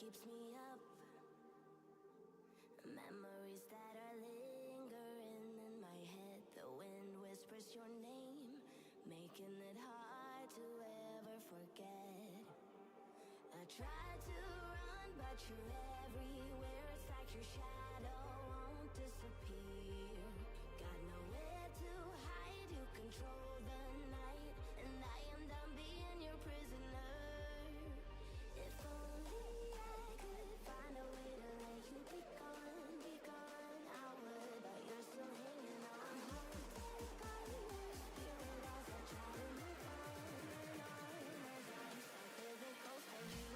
keeps me up. Memories that are lingering in my head. The wind whispers your name, making it hard to ever forget. I try to run, but you're everywhere. It's like your shadow won't disappear. Got nowhere to hide, you control the night, and I am done being your prisoner. If only I could find a way to let you be gone, I would, but you're still hanging on. I'm haunted by your spirit as I try to move on, as I'm stuck with a ghost of you.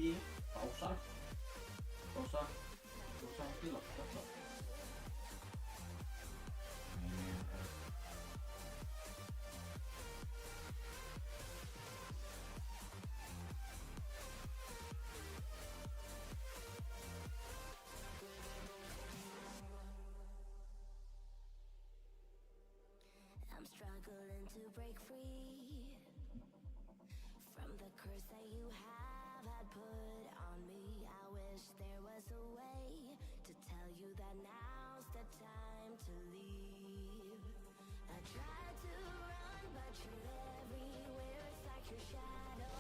Ih, gak usah nanti lepas loh. Ini I'm struggling to break free from the curse that you have had put on me. I wish there was a way to tell you that now's the time to leave. I tried to run, but you're everywhere. It's like your shadow.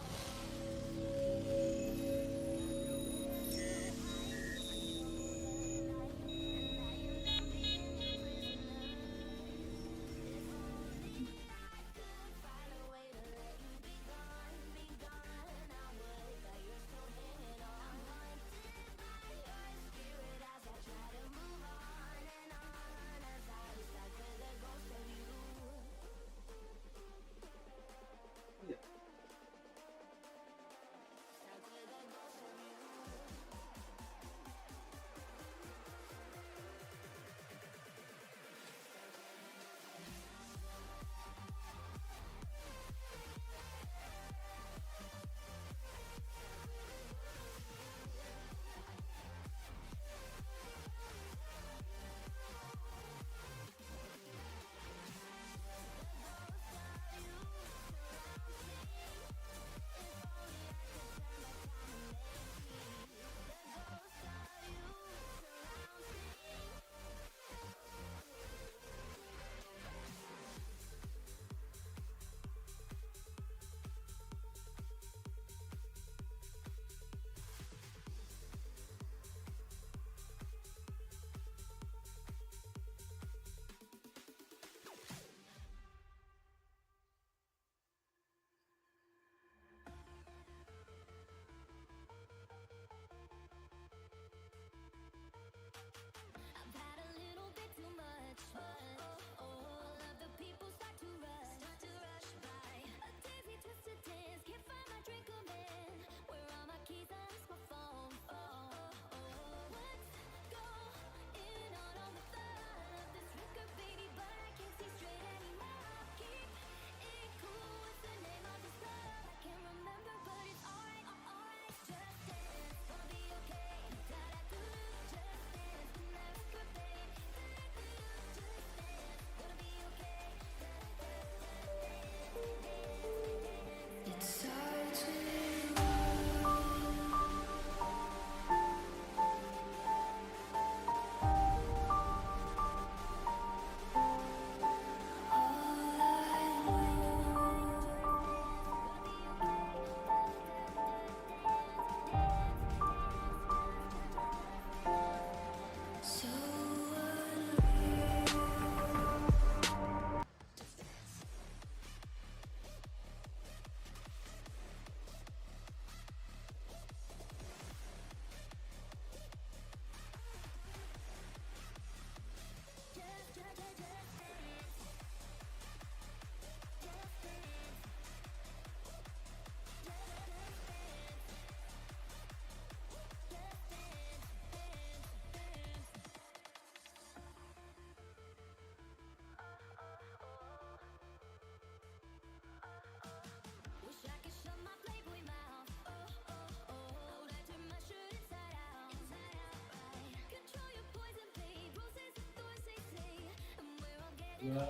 dua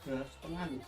dua setengah nih.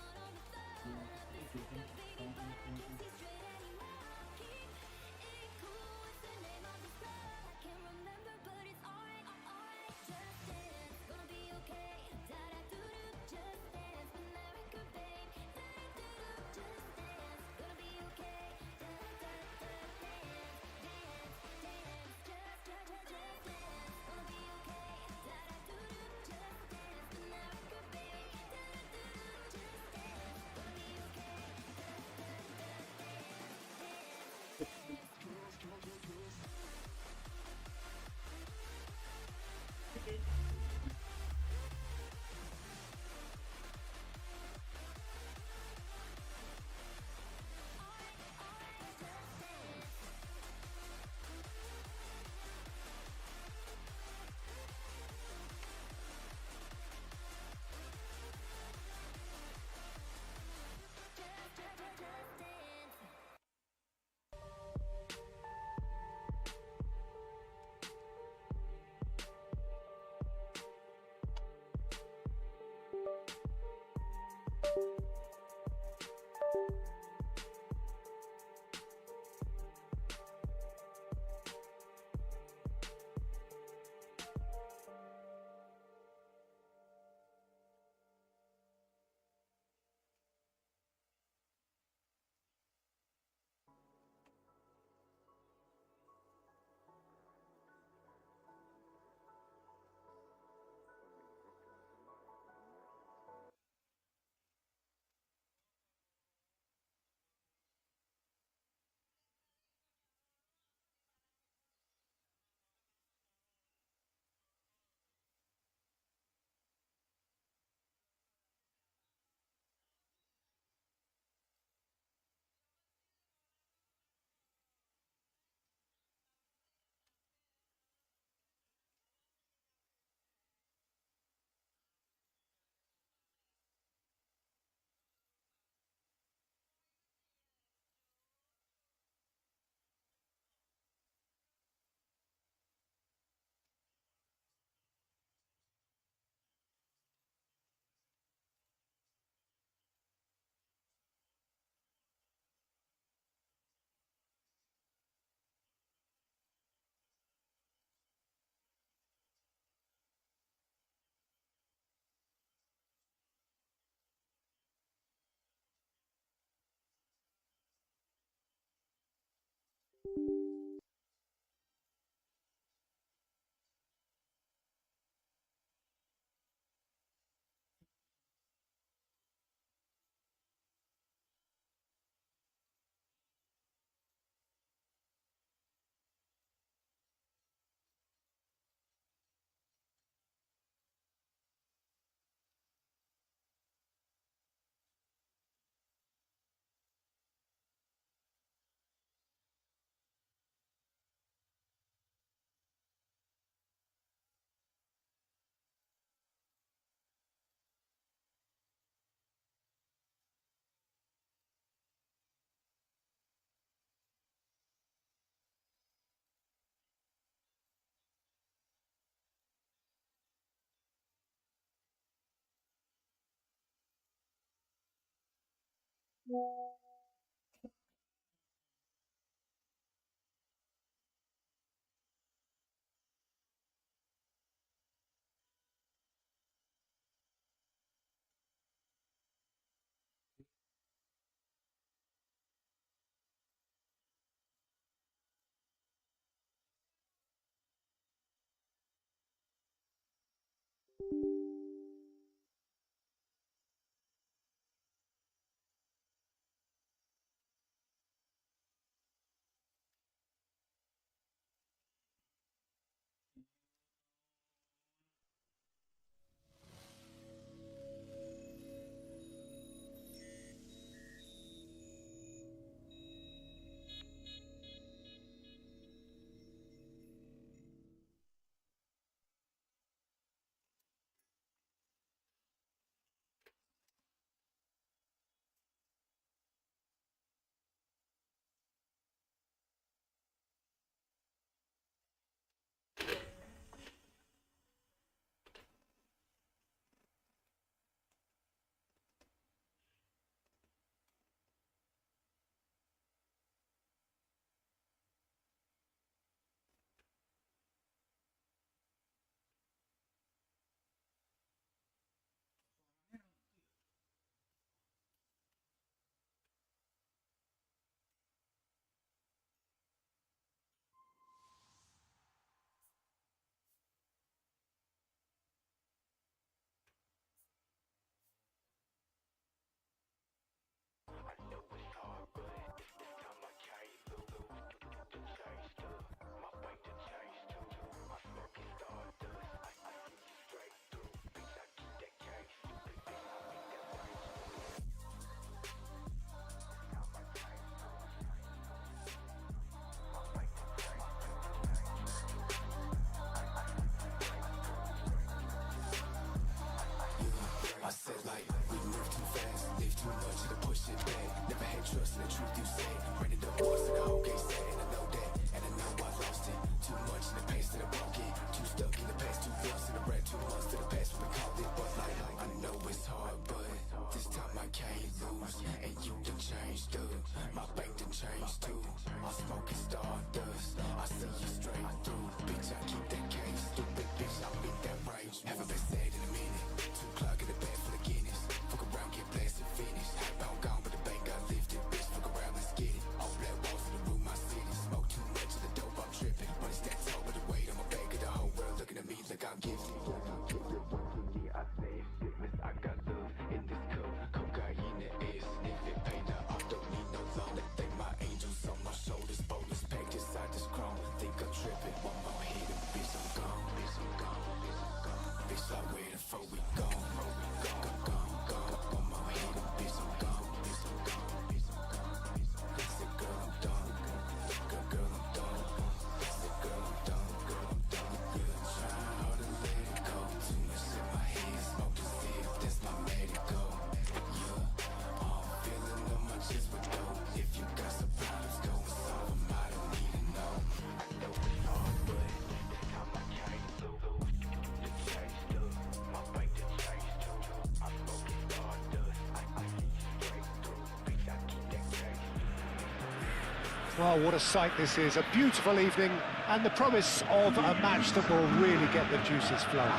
Well, what a sight this is, a beautiful evening, and the promise of a match that will really get the juices flowing.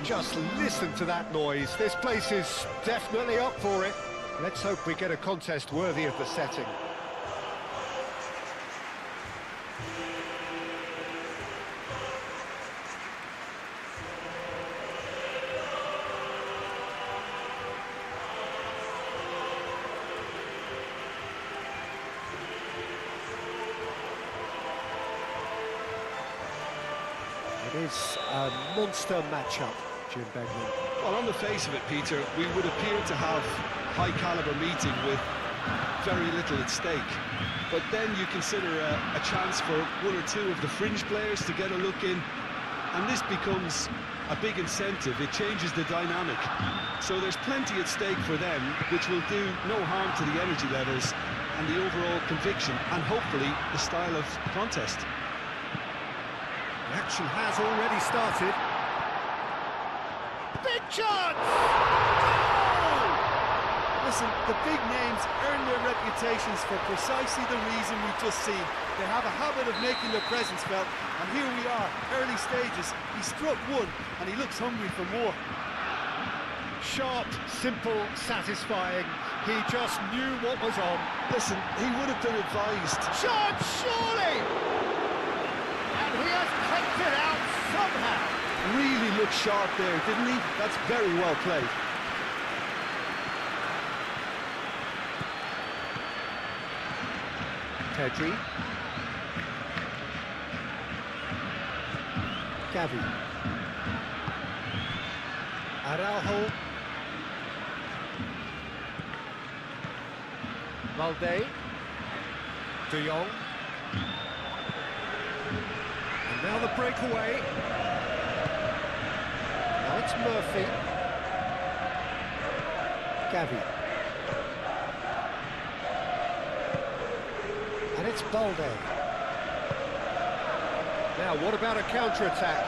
Just listen to that noise, this place is definitely up for it. Let's hope we get a contest worthy of the setting. It is a monster matchup, Jim Beglin. Well, on the face of it, Peter, we would appear to have high-caliber meeting with very little at stake. But then you consider a chance for one or two of the fringe players to get a look in, and this becomes a big incentive. It changes the dynamic. So there's plenty at stake for them, which will do no harm to the energy levels and the overall conviction, and hopefully the style of contest. The action has already started. Big chance! Goal! Listen, the big names earn their reputations for precisely the reason we've just seen. They have a habit of making their presence felt, and here we are, early stages. He struck one, and he looks hungry for more. Sharp, simple, satisfying. He just knew what was on. Listen, he would have been advised. Shot, surely! And he has clipped it out somehow. Really looked sharp there, didn't he? That's very well played. Pedri. Gavi. Araujo. Valde. De Jong. And now the breakaway. Now it's Murphy. Gavi. And it's Balde. Now, what about a counter-attack?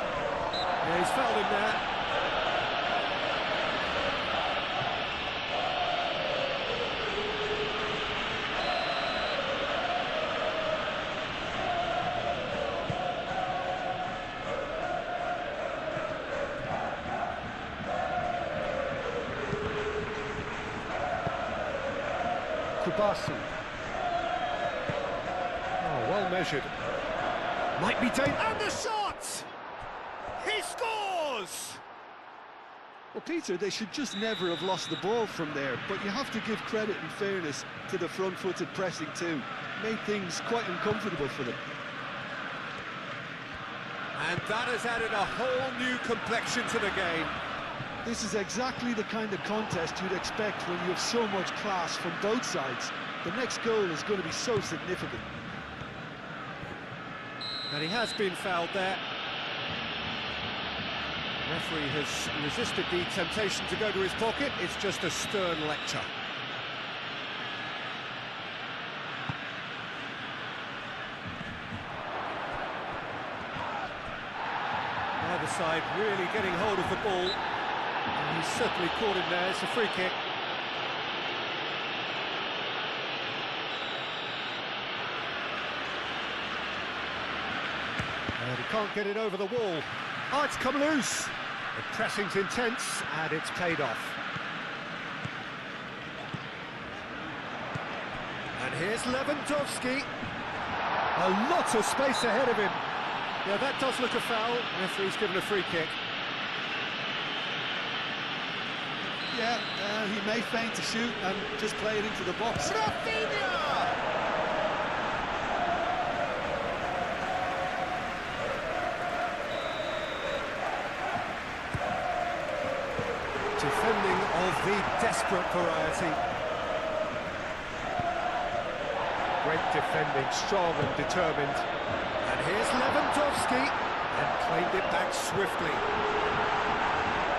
Yeah, he's fouled him there. Kubasi. Oh, well measured. Might be dangerous. And the shot! He scores! Well, Peter, they should just never have lost the ball from there, but you have to give credit and fairness to the front-footed pressing too. Made things quite uncomfortable for them. And that has added a whole new complexion to the game. This is exactly the kind of contest you'd expect when you have so much class from both sides. The next goal is going to be so significant. And he has been fouled there. The referee has resisted the temptation to go to his pocket. It's just a stern lecture. Neither side really getting hold of the ball. And he's certainly caught him there. It's a free kick. And he can't get it over the wall. Oh, it's come loose. The pressing's intense, and it's paid off. And here's Lewandowski. A lot of space ahead of him. Yeah, that does look a foul. Referee's given a free kick. Yeah, he may feign to shoot and just play it into the box. Rafinha! Defending of the desperate variety. Great defending, strong and determined. And here's Lewandowski, and claimed it back swiftly.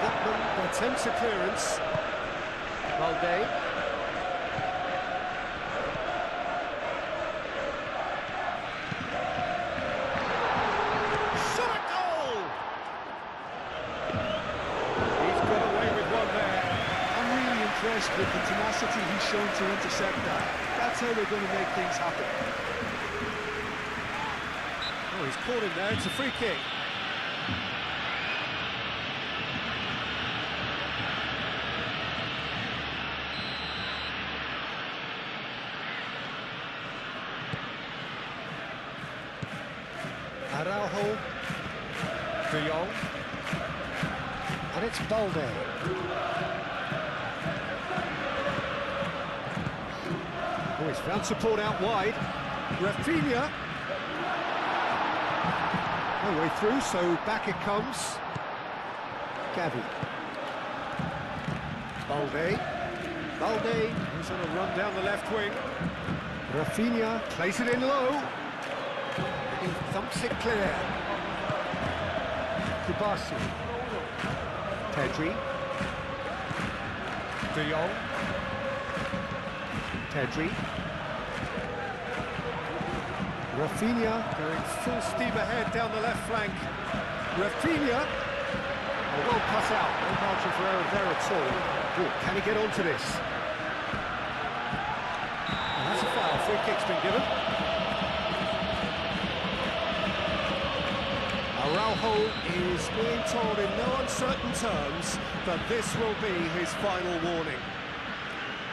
Gutman attempts a clearance. Valde. Shot a goal! He's got away with one there. I'm really impressed with the tenacity he's shown to intercept that. That's how they're going to make things happen. Oh, he's caught him there. It's a free kick. Araujo, De Jong, and it's Balde. Oh, he's found support out wide. Rafinha. No way through, so back it comes. Gavi. Balde, who's on a run down the left wing. Rafinha plays it in low. He thumps it clear. Kubasi. Pedri. De Jong. Pedri. Rafinha going full steam ahead down the left flank. Rafinha. A well pass out. No margin for error there at all. Ooh, can he get onto this? And that's a foul. Free kick's been given. Araujo is being told in no uncertain terms that this will be his final warning.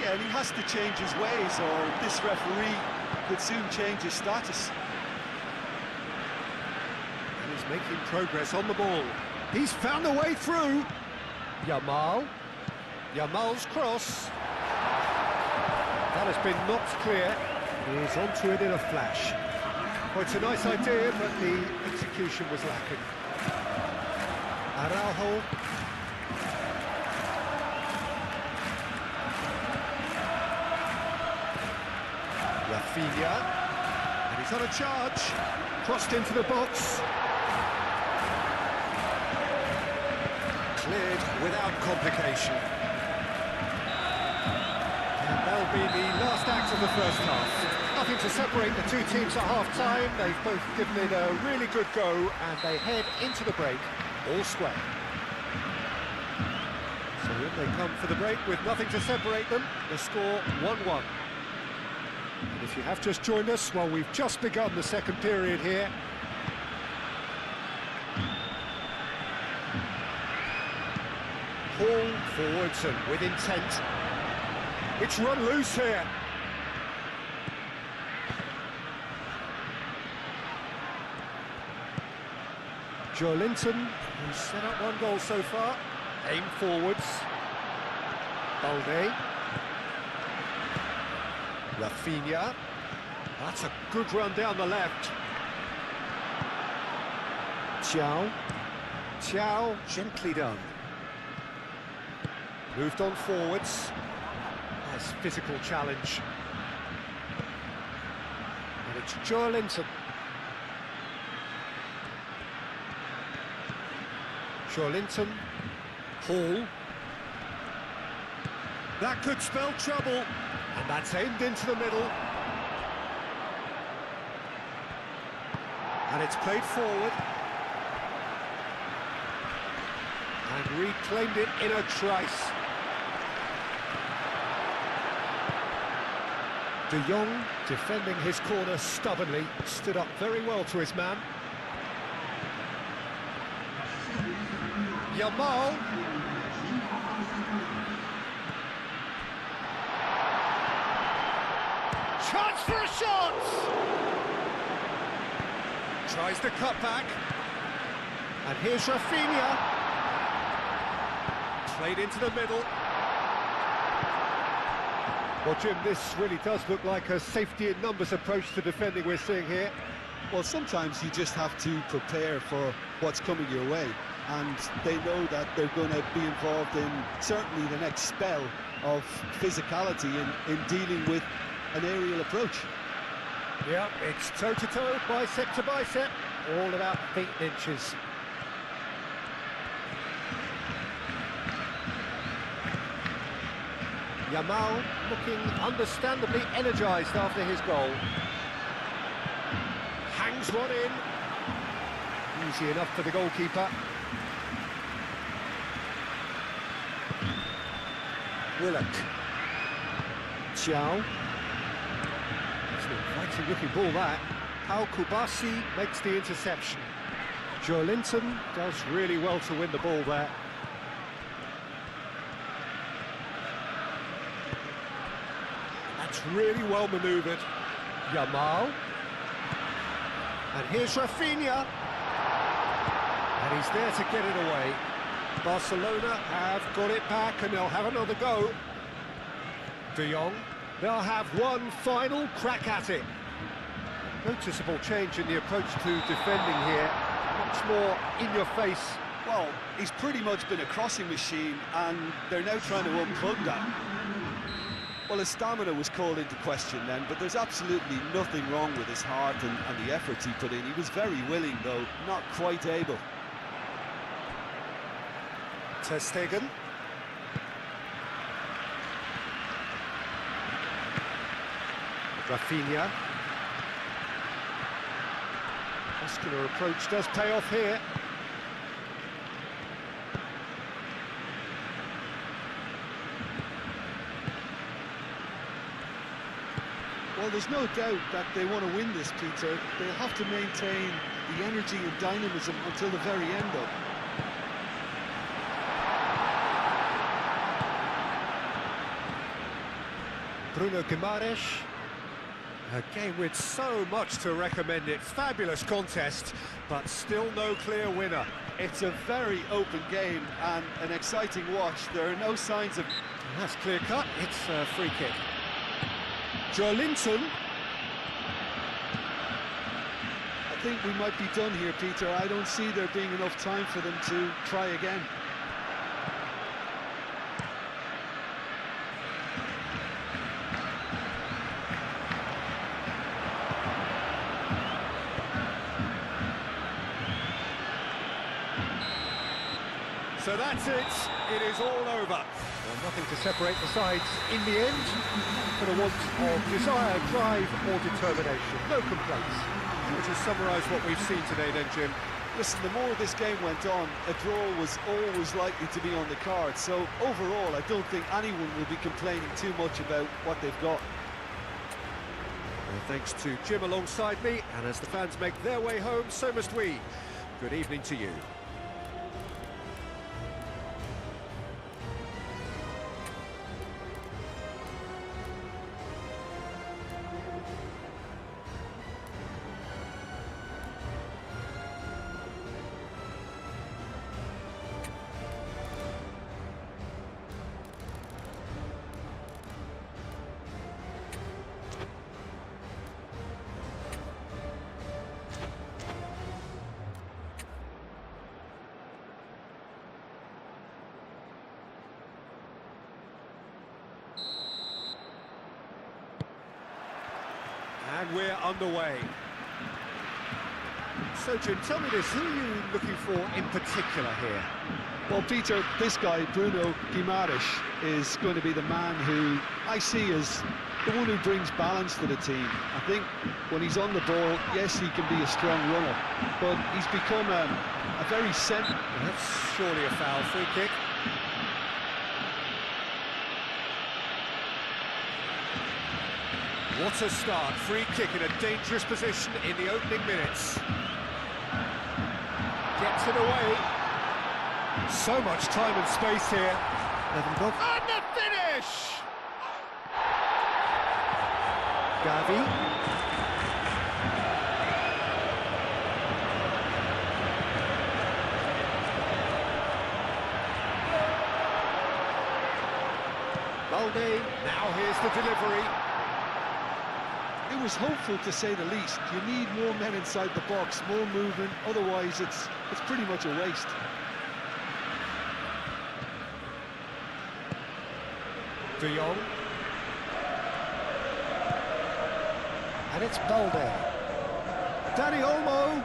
Yeah, and he has to change his ways, or this referee could soon change his status. And he's making progress on the ball. He's found a way through. Yamal's cross. That has been knocked clear. He's onto it in a flash. Well, it's a nice idea, but the execution was lacking. Araujo. Rafinha. And he's on a charge. Crossed into the box. Cleared without complication. And that'll be the last act of the first half. Nothing to separate the two teams at half-time. They've both given it a really good go, and they head into the break all square. So in they come for the break with nothing to separate them. The score 1-1. And if you have just joined us, well, we've just begun the second period here. Ball forwards and with intent. It's run loose here. Joelinton, who's set up one goal so far. Aim forwards. Balde. Rafinha. That's a good run down the left. Thiaw, gently done. Moved on forwards. Nice physical challenge. And it's Joelinton. Joelinton. Hall. That could spell trouble. And that's aimed into the middle. And it's played forward. And reclaimed it in a trice. De Jong, defending his corner stubbornly, stood up very well to his man. Yamal. Chance for a shot! Tries the cut back. And here's Rafinha. Played into the middle. Well, Jim, this really does look like a safety in numbers approach to defending we're seeing here. Well, sometimes you just have to prepare for what's coming your way. And they know that they're going to be involved in certainly the next spell of physicality in dealing with an aerial approach. Yeah, it's toe-to-toe, bicep to bicep, all about feet and inches. Yamal looking understandably energised after his goal. Hangs one in. Easy enough for the goalkeeper. Willock. Chiao. It's an inviting looking ball that. Pau Kubasi makes the interception. Joe Linton does really well to win the ball there. That's really well manoeuvred. Yamal. And here's Rafinha. And he's there to get it away. Barcelona have got it back and they'll have another go. De Jong. They'll have one final crack at it. Noticeable change in the approach to defending here. Much more in your face. Well, he's pretty much been a crossing machine, and they're now trying to unplug that. Well, his stamina was called into question then, but there's absolutely nothing wrong with his heart and the efforts he put in. He was very willing, though, not quite able. Ter Stegen. Rafinha. Muscular approach does pay off here. Well, there's no doubt that they want to win this, Peter. They'll have to maintain the energy and dynamism until the very end, though. Bruno Guimaraes. A game with so much to recommend it. Fabulous contest, but still no clear winner. It's a very open game and an exciting watch. There are no signs of... That's clear cut. It's a free kick. Joe Linton. I think we might be done here, Peter. I don't see there being enough time for them to try again. So that's it. It is all over. Well, nothing to separate the sides in the end. For the want of desire, drive or determination. No complaints. Which has summarised what we've seen today then, Jim. Listen, the more this game went on, a draw was always likely to be on the card. So overall, I don't think anyone will be complaining too much about what they've got. Well, thanks to Jim alongside me, and as the fans make their way home, so must we. Good evening to you. And we're underway. So, Jim, tell me this, who are you looking for in particular here? Well, Peter, this guy, Bruno Guimaraes, is going to be the man who I see as the one who brings balance to the team. I think when he's on the ball, yes, he can be a strong runner, but he's become a very That's surely a foul. Free kick. What a start. Free kick in a dangerous position in the opening minutes. Gets it away. So much time and space here. And the finish! Gavi. Balde. Now here's the delivery. It was hopeful, to say the least. You need more men inside the box, more movement, otherwise it's pretty much a waste. De Jong. And it's Balde. Dani Olmo.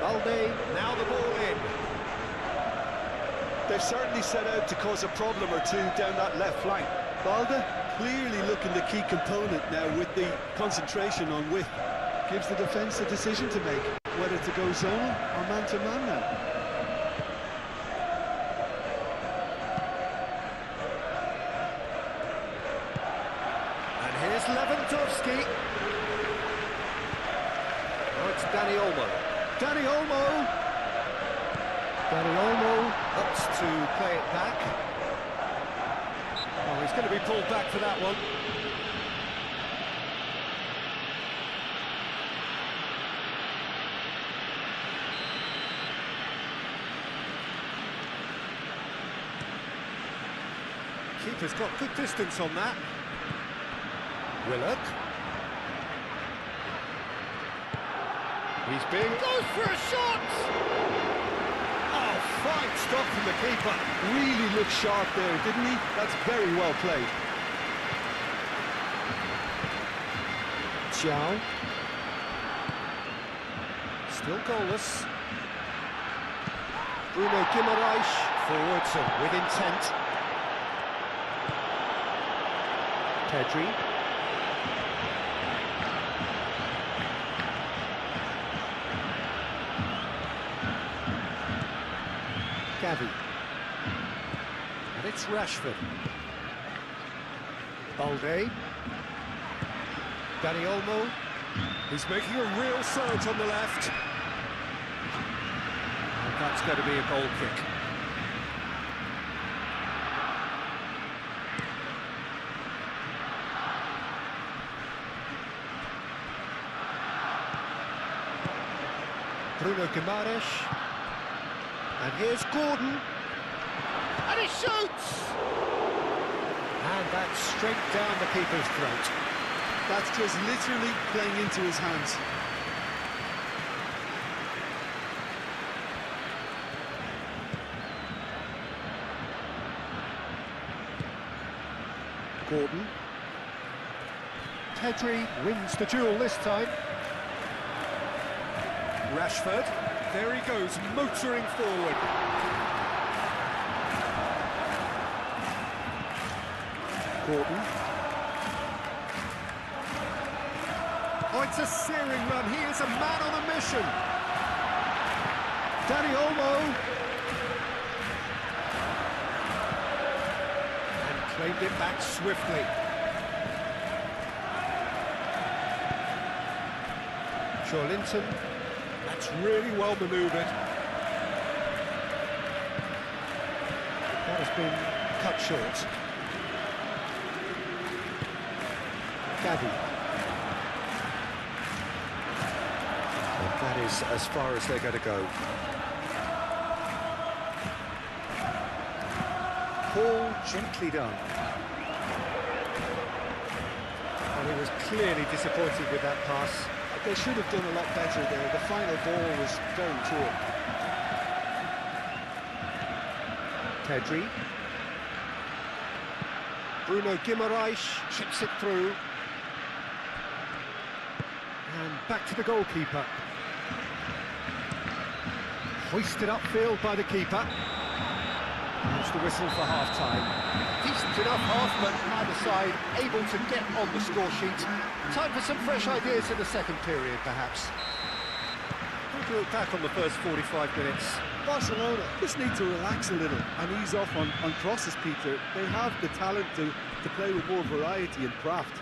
Balde, now the ball in. They've certainly set out to cause a problem or two down that left flank. Balde clearly looking the key component now with the concentration on width. Gives the defence a decision to make, whether to go zonal or man-to-man now. Lewandowski. Oh, it's Dani Olmo. Dani Olmo! Dani Olmo opts to play it back. Oh, he's going to be pulled back for that one. Keeper's got good distance on that. Willock. He's being... goes for a shot! Oh, fine stop from the keeper. Really looked sharp there, didn't he? That's very well played. Xiao. Still goalless. Bruno Guimaraes forwards and with intent. Pedri. Gavi. And it's Rashford. Balde. Dani Olmo. He's making a real surge on the left. And that's going to be a goal kick. Bruno Guimaraes. And here's Gordon. And he shoots! And that's straight down the keeper's throat. That's just literally playing into his hands. Gordon. Pedri wins the duel this time. Rashford. There he goes, motoring forward. Gordon. Oh, it's a searing run. He is a man on a mission. Dani Olmo. And claimed it back swiftly. Linton. That's really well manoeuvred. That has been cut short. Gavi. And that is as far as they're going to go. Paul gently done. And he was clearly disappointed with that pass. They should have done a lot better there. The final ball was very poor. Pedri. Bruno Guimaraes chips it through. And back to the goalkeeper. Hoisted upfield by the keeper. That's the whistle for half-time. Decent enough half, but neither side able to get on the score sheet. Time for some fresh ideas in the second period, perhaps. We'll look back on the first 45 minutes. Barcelona just need to relax a little and ease off on crosses, Peter. They have the talent to play with more variety and craft.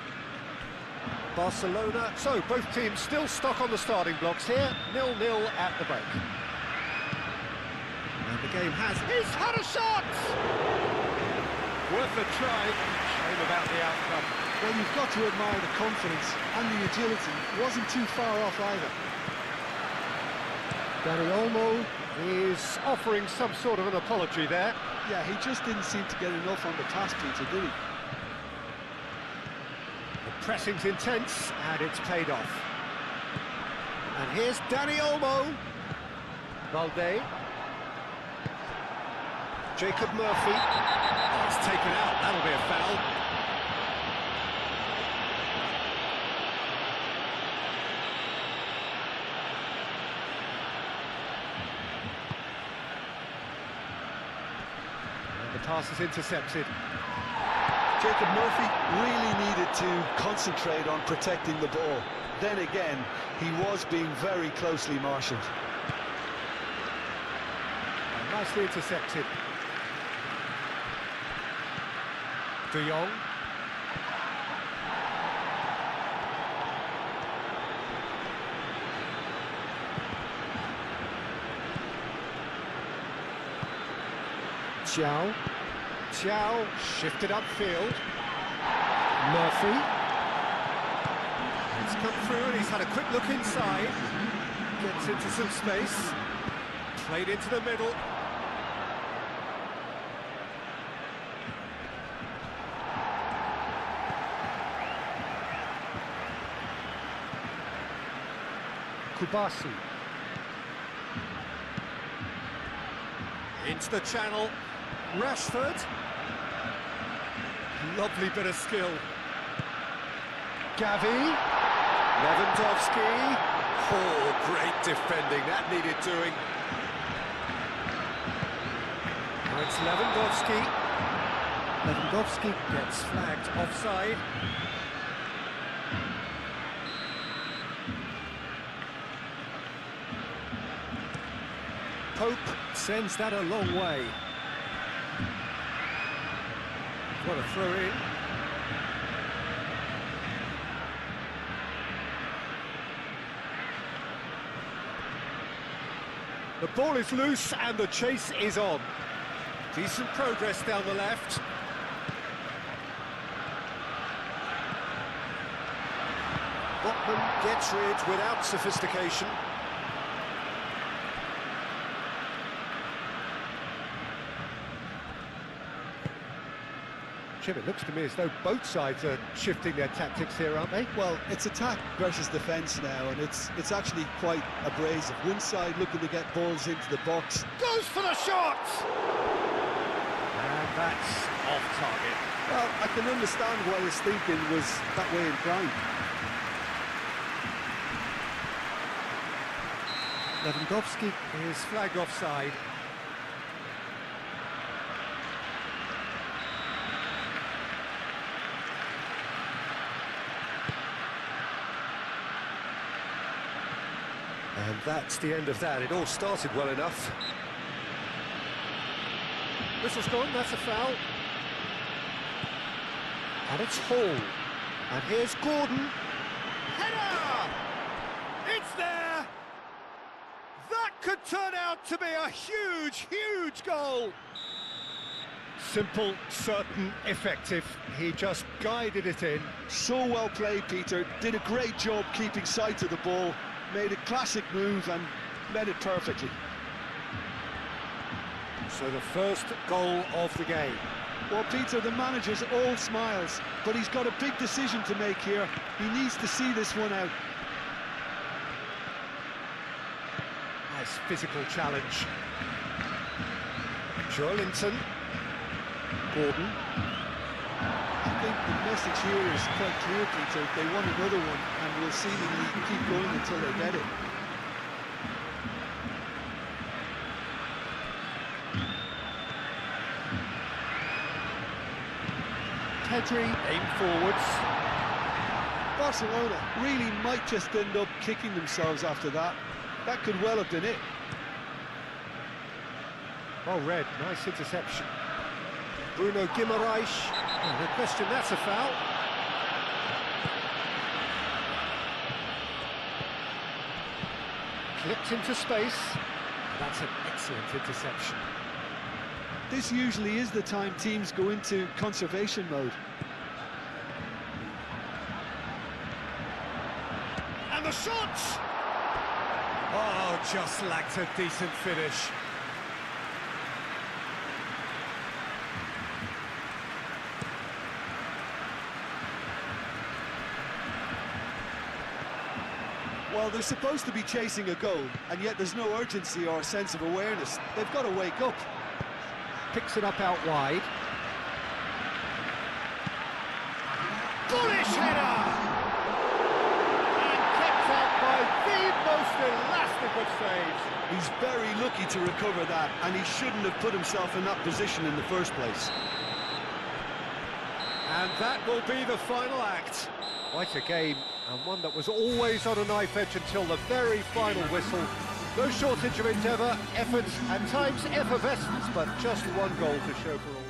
Barcelona, so both teams still stuck on the starting blocks here, 0-0 at the break. And the game has... He's had a shot! Worth a try. Shame about the outcome. Well, you've got to admire the confidence and the agility. It wasn't too far off either. Dani Olmo is offering some sort of an apology there. Yeah, he just didn't seem to get enough on the task, Peter, did he? The pressing's intense, and it's paid off. And here's Dani Olmo. Balde. Jacob Murphy. Oh, it's taken out. That'll be a foul. And the pass is intercepted. Jacob Murphy really needed to concentrate on protecting the ball. Then again, he was being very closely marshalled. And nicely intercepted. De Jong. Xiao. Xiao shifted upfield. Murphy. It's come through and he's had a quick look inside. Gets into some space. Played into the middle. Kubasi. Into the channel. Rashford. Lovely bit of skill. Gavi. Lewandowski. Oh, great defending. That needed doing. Now it's Lewandowski. Lewandowski gets flagged offside. Pope sends that a long way. What a throw in. The ball is loose and the chase is on. Decent progress down the left. Botman gets rid without sophistication. Jim, it looks to me as though both sides are shifting their tactics here, aren't they? Well, it's attack versus defence now, and it's actually quite abrasive. One side looking to get balls into the box. Goes for the shot! And that's off target. Well, I can understand why his thinking was that way inclined. Lewandowski is flagged offside. And that's the end of that. It all started well enough. Whistle's gone, that's a foul. And it's Hall. And here's Gordon. Header! It's there! That could turn out to be a huge, huge goal. Simple, certain, effective. He just guided it in. So well played, Peter. Did a great job keeping sight of the ball. Made a classic move and met it perfectly. So the first goal of the game. Well, Peter, the manager's all smiles, but he's got a big decision to make here. He needs to see this one out. Nice physical challenge. Joelinton. Gordon. I think the message here is quite clear, Peter. They want another one, and will seemingly keep going until they get it. Pedri aim forwards. Barcelona really might just end up kicking themselves after that. That could well have been it. Well read, nice interception. Bruno Guimaraes. Oh, no question, that's a foul. Clipped into space. That's an excellent interception. This usually is the time teams go into conservation mode. And the shot! Oh, just lacked a decent finish. Well, they're supposed to be chasing a goal, and yet there's no urgency or sense of awareness. They've got to wake up. Picks it up out wide. Bullish header! And kept out by the most elastic of saves. He's very lucky to recover that, and he shouldn't have put himself in that position in the first place. And that will be the final act. Quite a game, and one that was always on a knife edge until the very final whistle. No shortage of endeavour, effort, and times effervescence, but just one goal to show for all.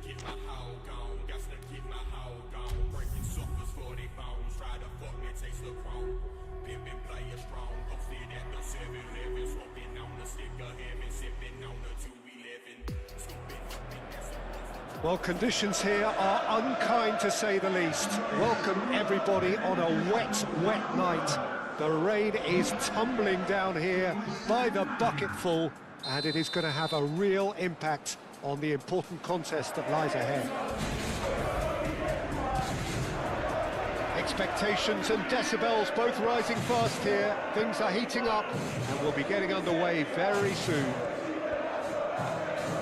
get my hoe gone, got to get my hoe gone. Breaking suckers for their bones, try to fuck me, taste the chrome. Pimpin' player strong, posted at the 7-Eleven, smoking on the stick of heaven, sipping on the 211. Stupid fucking that's Well, conditions here are unkind to say the least. Welcome everybody on a wet, wet night. The rain is tumbling down here by the bucketful, and it is going to have a real impact on the important contest that lies ahead. Expectations and decibels both rising fast here. Things are heating up, and we'll be getting underway very soon.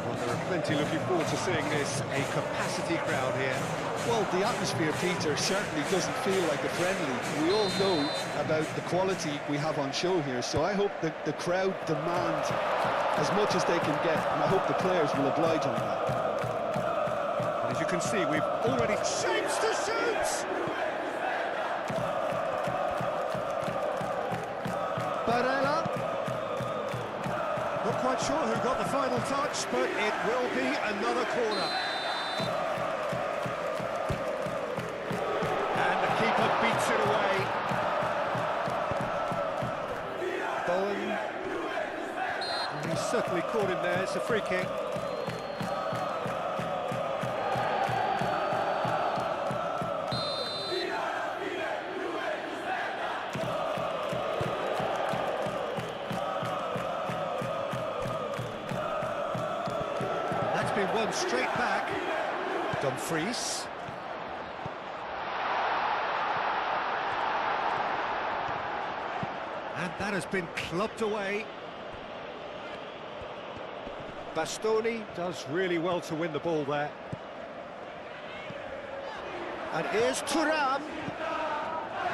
Well, there are plenty looking forward to seeing this. A capacity crowd here. Well, the atmosphere, Peter, certainly doesn't feel like a friendly. We all know about the quality we have on show here, so I hope that the crowd demand as much as they can get, and I hope the players will oblige on that. And as you can see, we've already shapes to shoot! Barella. Not quite sure who got the final touch, but it will be another corner. And the keeper beats it away. Bowen. And he certainly caught him there. It's a free kick. Been won straight back. Dumfries. And that has been clubbed away. Bastoni does really well to win the ball there. And here's Thuram.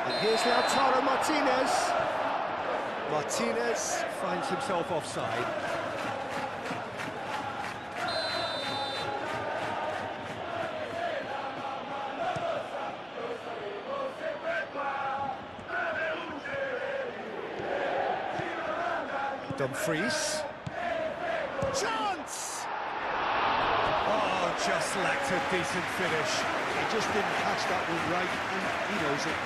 And here's Lautaro Martinez. Martinez finds himself offside. Dumfries. Chance! Oh, just lacked a decent finish. He just didn't catch that one right, and he knows it.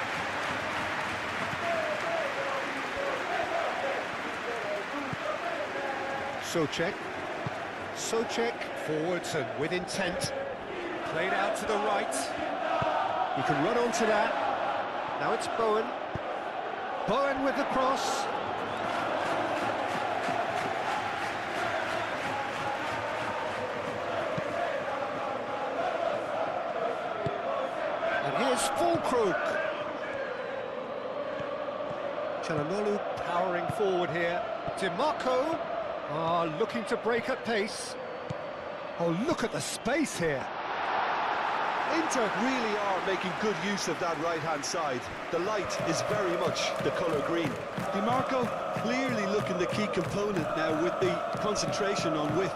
Socek forwards and with intent. Played out to the right. He can run onto that. Now it's Bowen. Bowen with the cross. And here's Fulkrug. Çalhanoğlu powering forward here. DiMarco. Looking to break at pace. Oh, look at the space here. Inter really are making good use of that right-hand side. The light is very much the colour green. DiMarco clearly looking the key component now with the concentration on width.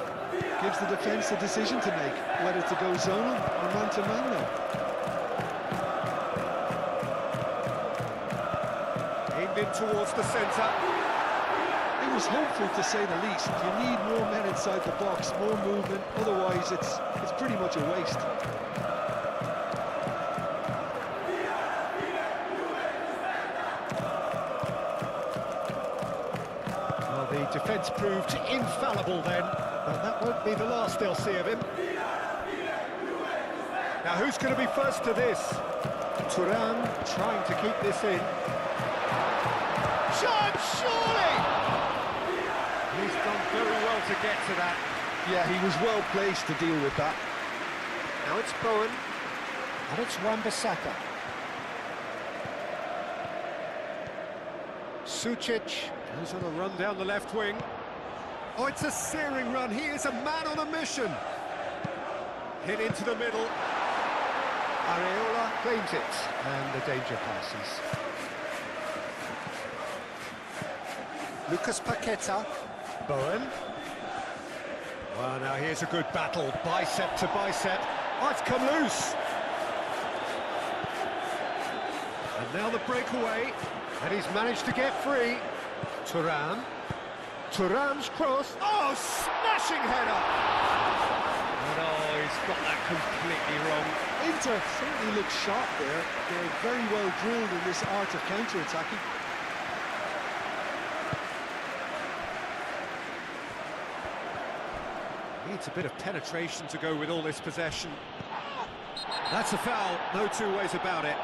Gives the defence a decision to make, whether to go zonal or man-to-man now. Aimed in towards the centre. It was hopeful to say the least. You need more men inside the box, more movement, otherwise it's pretty much a waste. Well, the defence proved infallible then, but that won't be the last they'll see of him. Now who's going to be first to this? Thuram trying to keep this in. Chance, surely! He's done very well to get to that. Yeah, he was well placed to deal with that. Now it's Bowen. And it's Wan-Bissaka. Sucic goes on a run down the left wing. Oh, it's a searing run. He is a man on a mission. Hit into the middle. Areola claims it. And the danger passes. Lucas Paqueta. Bowen. Well, now here's a good battle, bicep to bicep. Oh, it's come loose. And now the breakaway, and he's managed to get free. Thuram. Thuram's cross. Oh, smashing header. And oh, he's got that completely wrong. Inter certainly look sharp there. They're very well drilled in this art of counter-attacking. Needs a bit of penetration to go with all this possession. That's a foul, no two ways about it.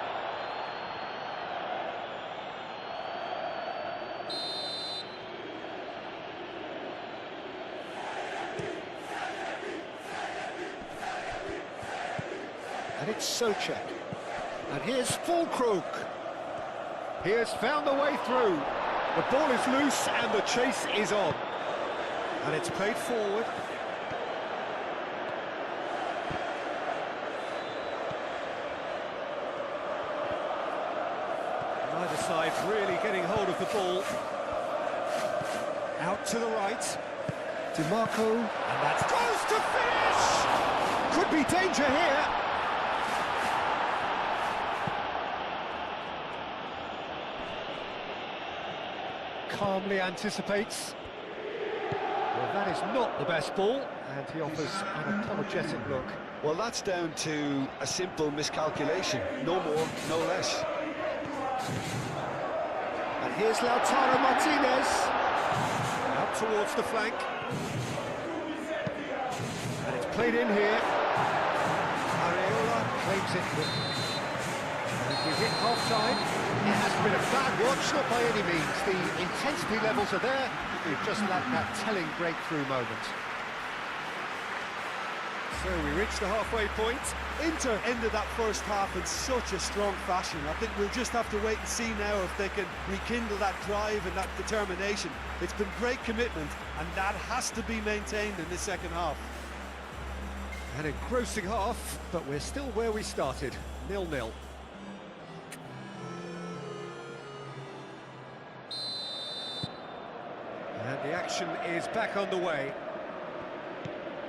And it's Sochek. And here's Fulkrug. He has found the way through. The ball is loose and the chase is on. And it's played forward. Neither side's really getting hold of the ball. Out to the right. DiMarco. And that's close to finish! Could be danger here. Calmly anticipates. Well, that is not the best ball, and he offers an apologetic look. Well, that's down to a simple miscalculation. No more, no less. And here's Lautaro Martinez. Out towards the flank. And it's played in here. Areola claims it. We hit half-time. It has been a bad watch, not by any means. The intensity levels are there. We've just lacked that telling breakthrough moment. So we reached the halfway point. Inter ended that first half in such a strong fashion. I think we'll just have to wait and see now if they can rekindle that drive and that determination. It's been great commitment, and that has to be maintained in the second half. An engrossing half, but we're still where we started, 0-0. And the action is back underway.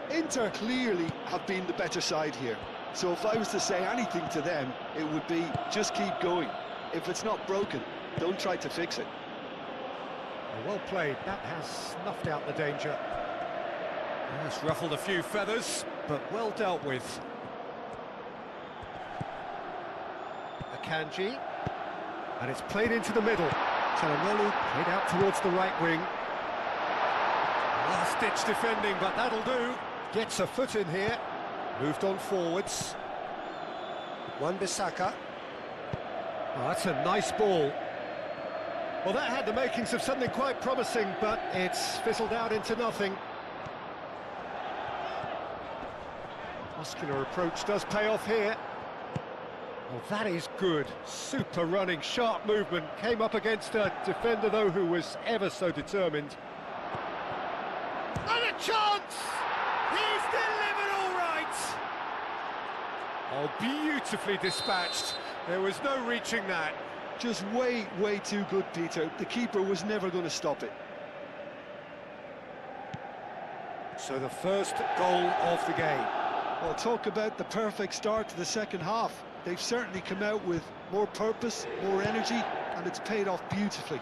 Inter clearly have been the better side here. So if I was to say anything to them, it would be just keep going. If it's not broken, don't try to fix it. Well played, that has snuffed out the danger. It's ruffled a few feathers, but well dealt with. Akanji, and it's played into the middle. Çalhanoğlu played out towards the right wing. Last-ditch defending, but that'll do. Gets a foot in here. Moved on forwards. Wan-Bissaka. Oh, that's a nice ball. Well, that had the makings of something quite promising, but it's fizzled out into nothing. Muscular approach does pay off here. Well, that is good. Super running, sharp movement. Came up against a defender, though, who was ever so determined. And a chance! He's delivered all right! Oh, beautifully dispatched. There was no reaching that. Just way, way too good, Peter. The keeper was never going to stop it. So the first goal of the game. Well, talk about the perfect start to the second half. They've certainly come out with more purpose, more energy, and it's paid off beautifully.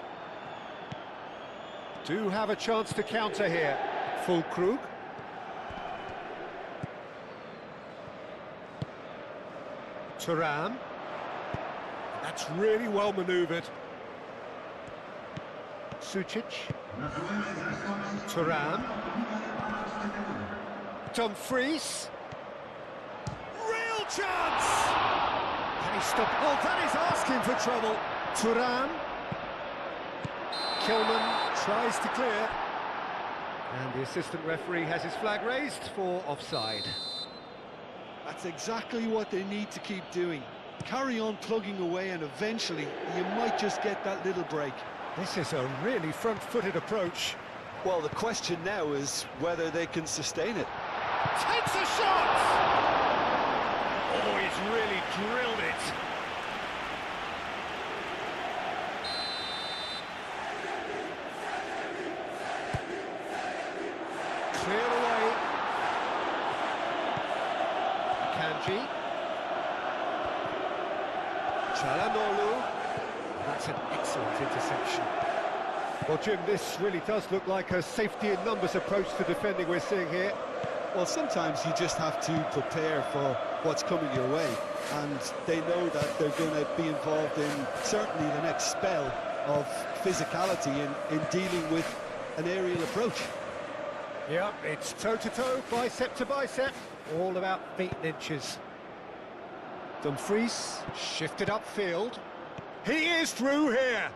Do have a chance to counter here. Fulkrug. Thuram. That's really well manoeuvred. Sucic. Thuram. Dumfries. Real chance! Can he stop? Oh, that is asking for trouble. Thuram. Kilman tries to clear. And the assistant referee has his flag raised for offside. That's exactly what they need to keep doing. Carry on plugging away, and eventually you might just get that little break. This is a really front-footed approach. Well, the question now is whether they can sustain it. Takes a shot! Oh, he's really drilled it. Cleared away. Akanji. Çalhanoğlu. That's an excellent interception. Well, Jim, this really does look like a safety in numbers approach to defending we're seeing here. Well, sometimes you just have to prepare for what's coming your way, and they know that they're going to be involved in certainly the next spell of physicality in dealing with an aerial approach. Yep, it's toe-to-toe, bicep to bicep, all about feet and inches. Dumfries shifted upfield. He is through here.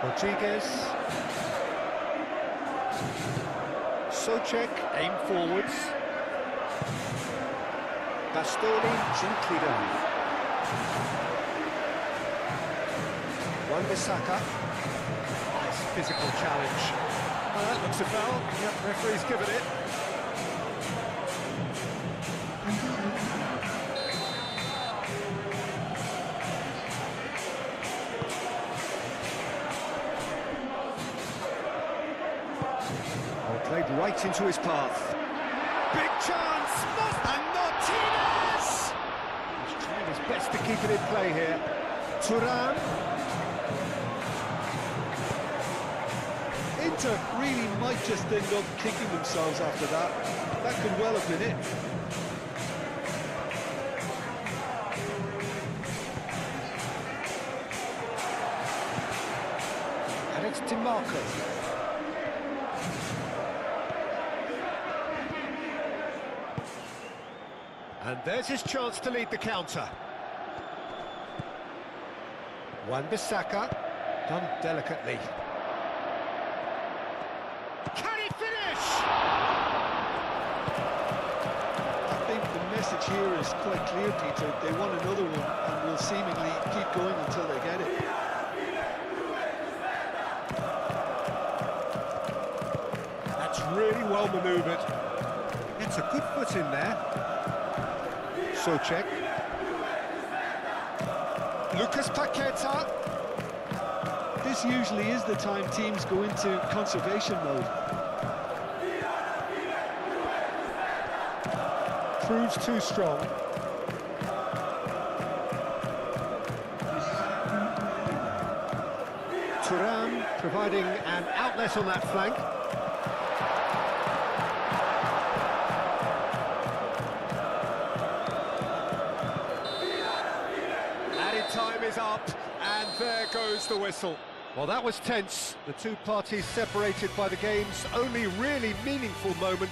Rodriguez. Socek, aim forwards. Bastoni, gently down. Wan-Bissaka. Nice physical challenge. Oh, that looks a foul. Yep, referee's given it. Played right into his path. Big chance! And Martinez! He's trying his best to keep it in play here. Turan. Inter really might just end up kicking themselves after that. That could well have been it. And it's DiMarco. And there's his chance to lead the counter. Wan-Bissaka, done delicately. Can he finish? I think the message here is quite clear, Peter. They want another one and will seemingly keep going until they get it. That's really well manoeuvred. It's a good foot in there. Socek. Lucas Paqueta. This usually is the time teams go into conservation mode. Proves too strong. Turan providing an outlet on that flank. Time is up, and there goes the whistle. Well, that was tense. The two parties separated by the game's only really meaningful moment.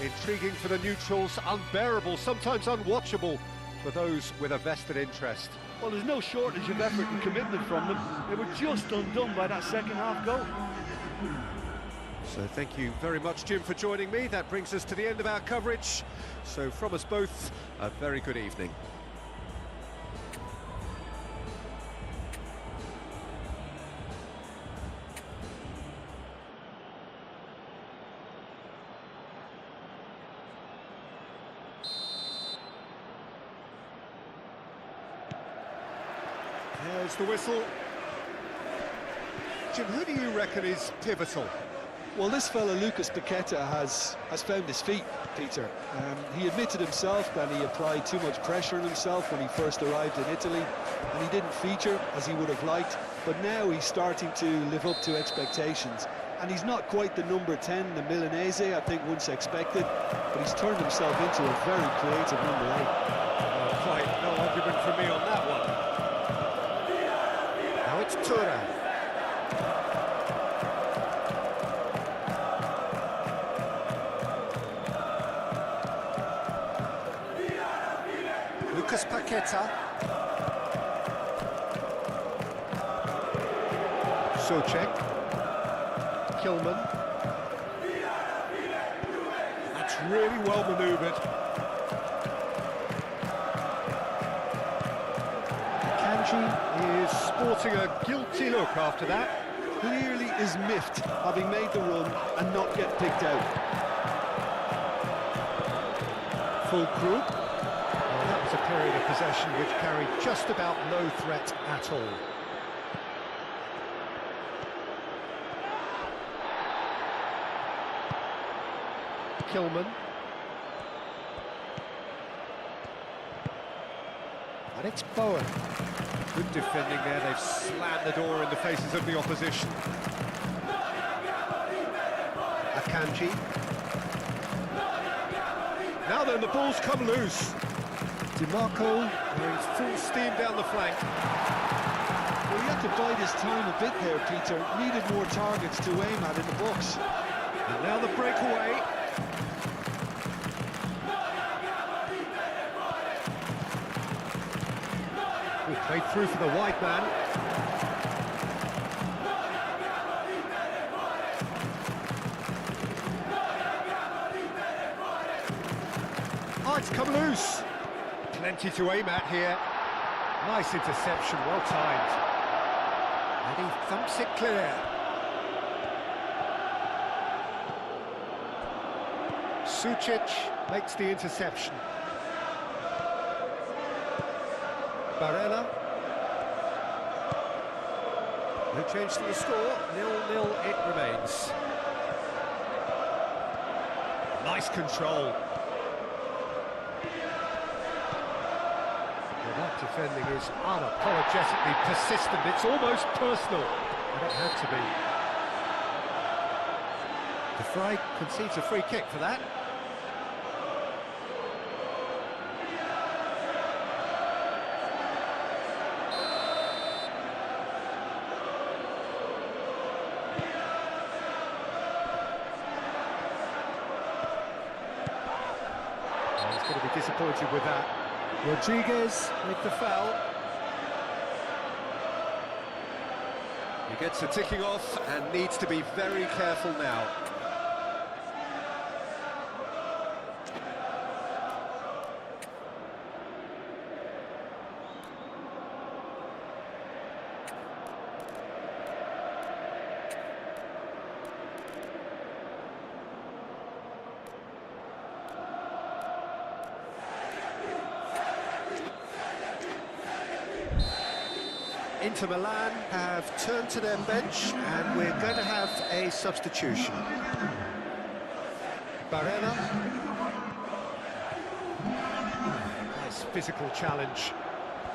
Intriguing for the neutrals, unbearable, sometimes unwatchable for those with a vested interest. Well, there's no shortage of effort and commitment from them. They were just undone by that second-half goal. So thank you very much, Jim, for joining me. That brings us to the end of our coverage. So from us both, a very good evening. There's the whistle. Jim, who do you reckon is pivotal? Well, this fella, Lucas Paqueta, has found his feet, Peter. He admitted himself that he applied too much pressure on himself when he first arrived in Italy, and he didn't feature as he would have liked, but now he's starting to live up to expectations. And he's not quite the number 10, the Milanese, I think, once expected, but he's turned himself into a very creative number 8. Well, quite no argument for me on that one. Now it's Turan. Lucas Paqueta. Socek. Kilman. That's really well manoeuvred. Kanji is sporting a guilty look after that. Clearly is miffed, having made the run and not get picked out. Full crew. Well, that was a period of possession which carried just about no threat at all. Kilman. And it's Bowen. Good defending there, they've slammed the door in the faces of the opposition. Akanji. Now then, the ball's come loose. DiMarco going full steam down the flank. Well, he had to bide his time a bit there, Peter. Needed more targets to aim at in the box. And now the breakaway. We've played through for the wide man. Oh, it's come loose. Plenty to aim at here. Nice interception, well timed. And he thumps it clear. Sucic makes the interception. Barella. No change to the score, 0-0 it remains. Nice control. Well, that defending is unapologetically persistent, it's almost personal. And it had to be. The Fry concedes a free kick for that. Going to be disappointed with that. Rodriguez with the foul. He gets a ticking off and needs to be very careful now. Inter Milan have turned to their bench and we're going to have a substitution. Barella. Nice physical challenge.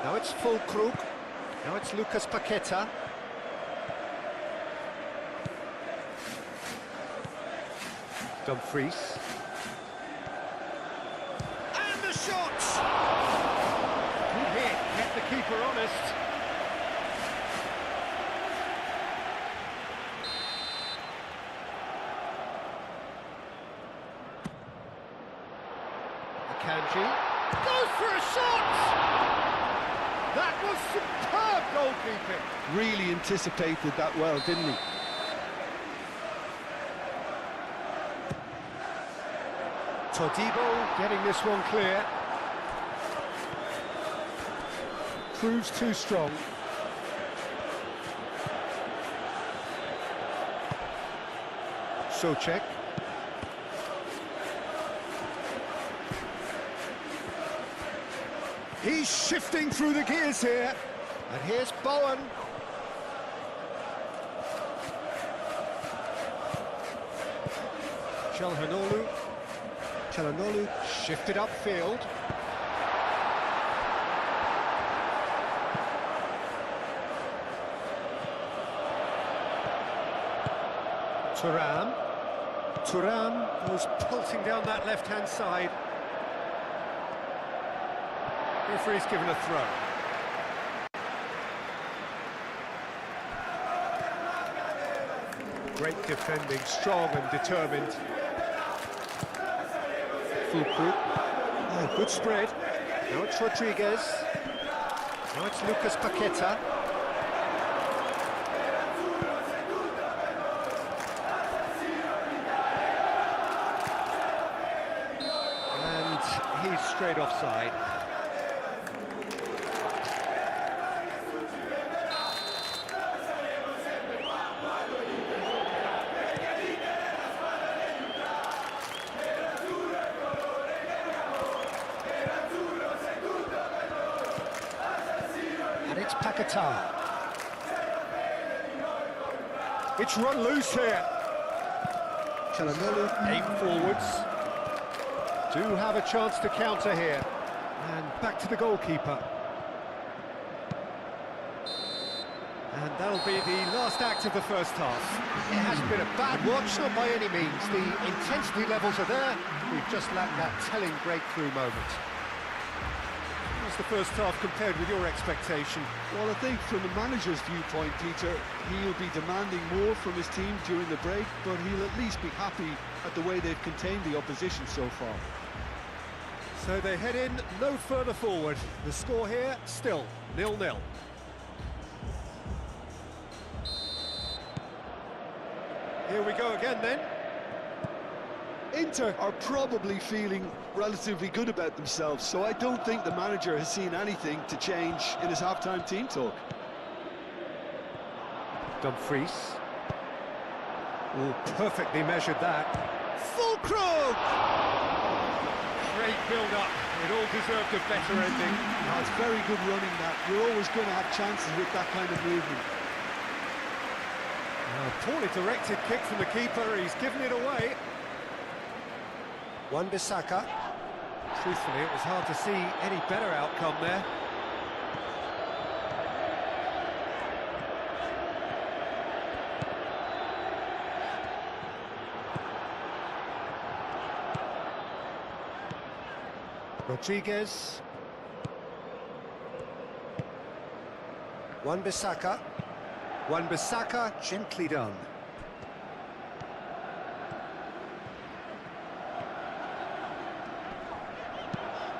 Now it's Fulkrug. Now it's Lucas Paqueta. Dumfries. And the shot! Good hit, kept the keeper honest. Kanji goes for a shot! That was superb goalkeeping. Really anticipated that well, didn't he? Todibo getting this one clear. Proves too strong. Socek. He's shifting through the gears here. And here's Bowen. Çalhanoğlu shifted upfield. Thuram was pulsing down that left-hand side. Referee's given a throw. Great defending, strong and determined. Fulkrug. Oh, good spread. Now it's Rodriguez. Now it's Lucas Paqueta. And he's straight offside. And it's Paqueta. It's run loose here. Çalhanoğlu aim forwards. Do have a chance to counter here. And back to the goalkeeper. And that'll be the last act of the first half. It hasn't been a bad watch, not by any means. The intensity levels are there. We've just lacked that telling breakthrough moment. How's the first half compared with your expectation? Well, I think from the manager's viewpoint, Peter, he'll be demanding more from his team during the break, but he'll at least be happy at the way they've contained the opposition so far. So they head in no further forward. The score here, still 0-0. Here we go again then. Inter are probably feeling relatively good about themselves, so I don't think the manager has seen anything to change in his half-time team talk. Dumfries. Oh, perfectly measured that. Fulcrum! Great build-up. It all deserved a better ending. It's very good running that. You're always going to have chances with that kind of movement. Poorly directed kick from the keeper. He's given it away. Wan-Bissaka. Truthfully, it was hard to see any better outcome there. Rodriguez. Wan-Bissaka. Wan-Bissaka, gently done.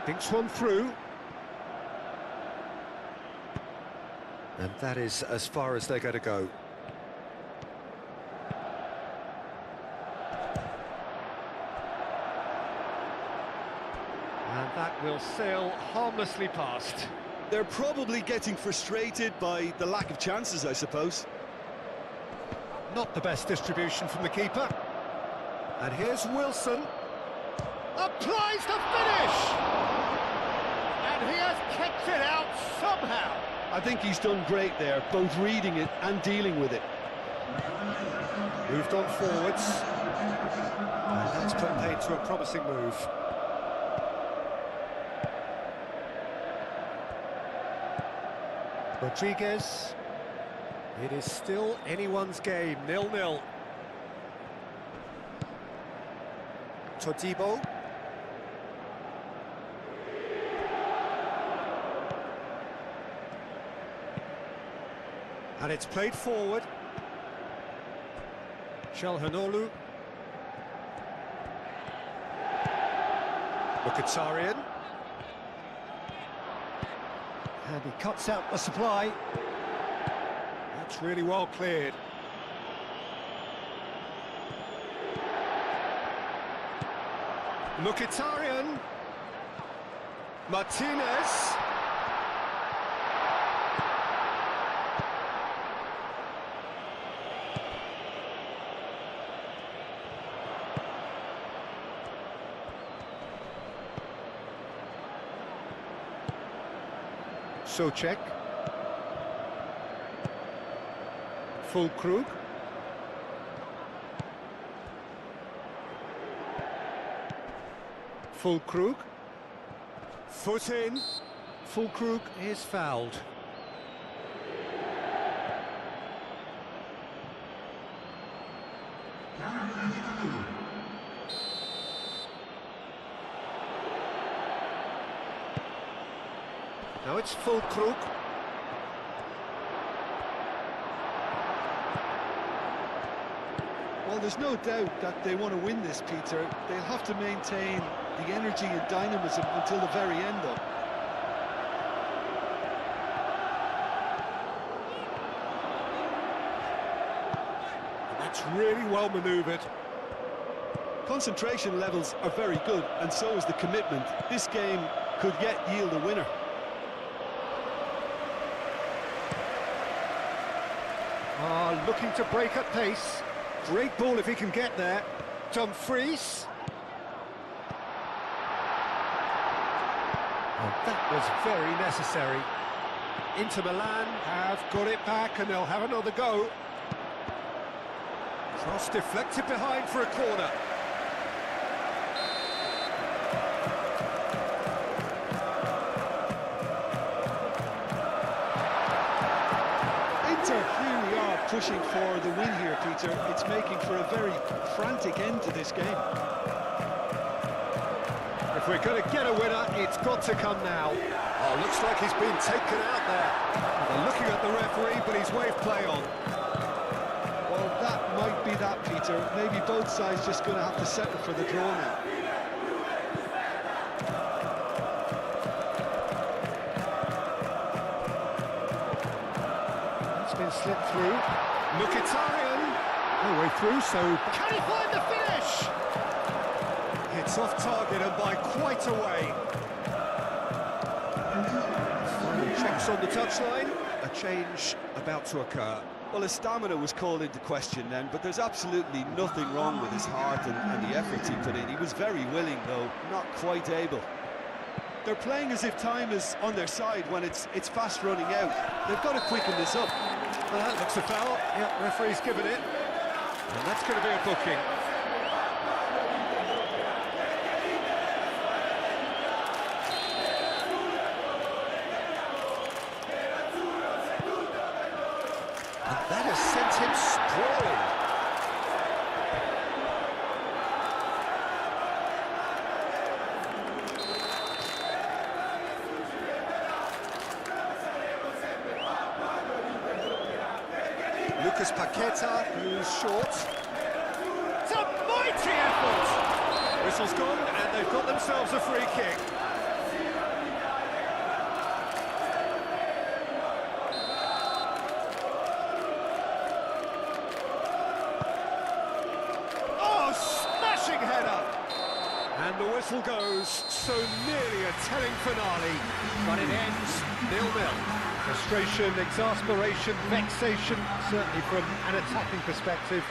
Thinks one through. And that is as far as they're going to go. And that will sail harmlessly past. They're probably getting frustrated by the lack of chances, I suppose. Not the best distribution from the keeper. And here's Wilson. Applies the finish! And he has kept it out somehow. I think he's done great there, both reading it and dealing with it. Moved on forwards. And that's put paid to a promising move. Rodriguez. It is still anyone's game, 0-0. Todibo. And it's played forward. Çalhanoğlu. Mkhitaryan. And he cuts out the supply. That's really well cleared. Mkhitaryan. Martinez. Souček. Fulkrug. Fulkrug. Foot in. Fulkrug is fouled. Now it's Fulkrug. Well, there's no doubt that they want to win this, Peter. They'll have to maintain the energy and dynamism until the very end, though. That's really well manoeuvred. Concentration levels are very good, and so is the commitment. This game could yet yield a winner. Looking to break at pace. Great ball if he can get there. Dumfries. And that was very necessary. Inter Milan have got it back and they'll have another go. Cross deflected behind for a corner. Inter pushing for the win here, Peter. It's making for a very frantic end to this game. If we're going to get a winner, it's got to come now. Oh, looks like he's been taken out there. They're looking at the referee, but he's waved play on. Well, that might be that, Peter. Maybe both sides just going to have to settle for the draw now. It's been slipped through. Mkhitaryan. No way through, so can he find the finish? It's off target and by quite a way. Checks on the touchline. A change about to occur. Well, his stamina was called into question then, but there's absolutely nothing wrong with his heart and the efforts he put in. He was very willing, though, not quite able. They're playing as if time is on their side when it's fast running out. They've got to quicken this up. Well, that looks a foul. Yeah, referee's given it. And that's going to be a booking. And that has sent him sprawling. Lucas Paqueta, who's short. It's a mighty effort! Whistle's gone, and they've got themselves a free kick. Oh, smashing header! And the whistle goes, so nearly a telling finale, but it ends 0-0. Frustration, exasperation, vexation, certainly from an attacking perspective.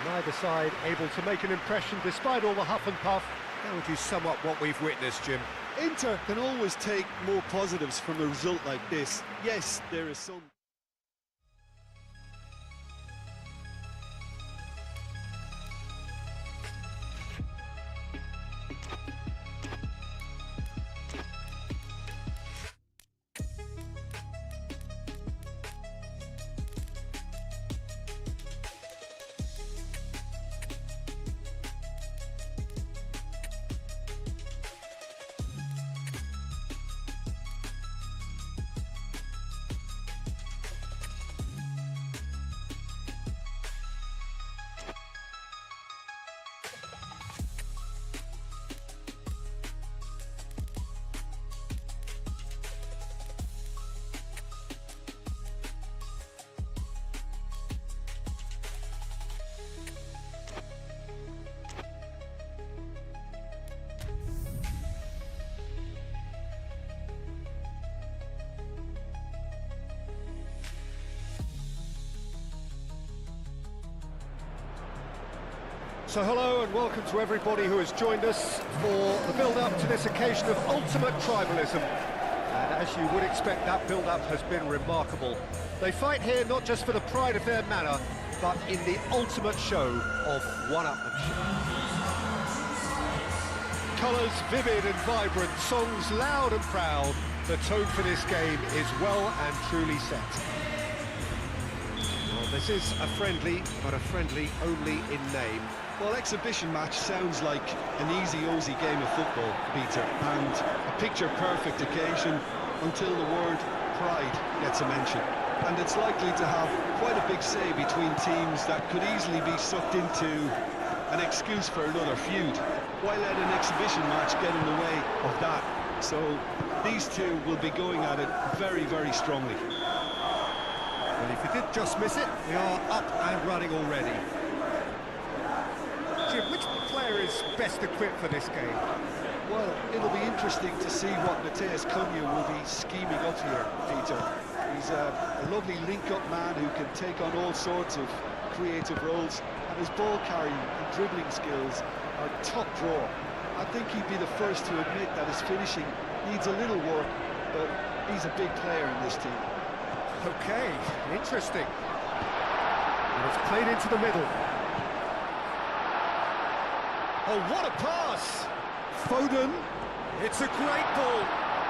Neither side able to make an impression despite all the huff and puff. How would you sum up what we've witnessed, Jim? Inter can always take more positives from a result like this. Yes, there is some... So hello and welcome to everybody who has joined us for the build-up to this occasion of ultimate tribalism. And as you would expect, that build-up has been remarkable. They fight here not just for the pride of their manner, but in the ultimate show of one-upmanship. Colours vivid and vibrant, songs loud and proud. The tone for this game is well and truly set. Well, this is a friendly, but a friendly only in name. Well, exhibition match sounds like an easy-ozy game of football, Peter, and a picture-perfect occasion until the word pride gets a mention. And it's likely to have quite a big say between teams that could easily be sucked into an excuse for another feud. Why let an exhibition match get in the way of that? So these two will be going at it very, very strongly. Well, if you did just miss it, we are up and running already. Jim, which player is best equipped for this game? Well, it'll be interesting to see what Mateus Cunha will be scheming up here, Peter. He's a lovely link-up man who can take on all sorts of creative roles, and his ball carrying and dribbling skills are top draw. I think he'd be the first to admit that his finishing needs a little work, but he's a big player in this team. Okay, interesting. And it's played into the middle. Oh, what a pass! Foden. It's a great ball.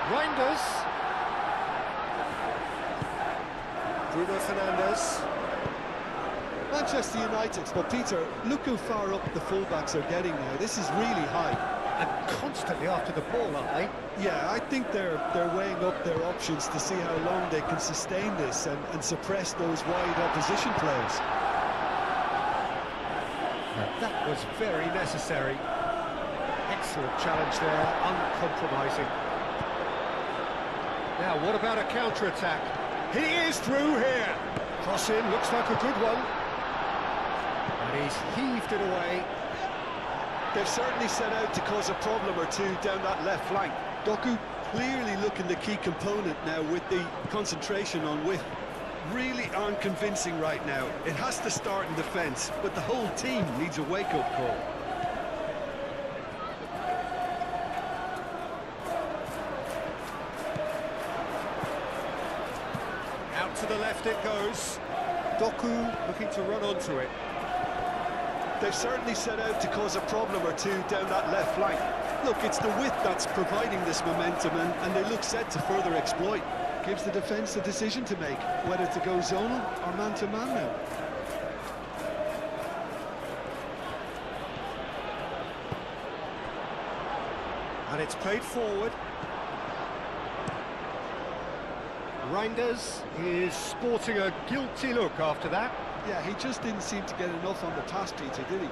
Reinders. Bruno Fernandes. Manchester United. But Peter, look how far up the fullbacks are getting now. This is really high. And constantly after the ball, aren't they? Yeah, I think they're weighing up their options to see how long they can sustain this and suppress those wide opposition players. That was very necessary. Excellent challenge there, uncompromising. Now, what about a counter-attack? He is through here. Cross in, looks like a good one. And he's heaved it away. They've certainly set out to cause a problem or two down that left flank. Doku clearly looking the key component now with the concentration on width. Really aren't convincing right now. It has to start in defence, but the whole team needs a wake-up call. Out to the left it goes. Doku looking to run onto it. They've certainly set out to cause a problem or two down that left flank. Look, it's the width that's providing this momentum, and they look set to further exploit. Gives the defence a decision to make, whether to go zonal or man-to-man now. And it's played forward. Reinders is sporting a guilty look after that. Yeah, he just didn't seem to get enough on the pass, Peter, did he?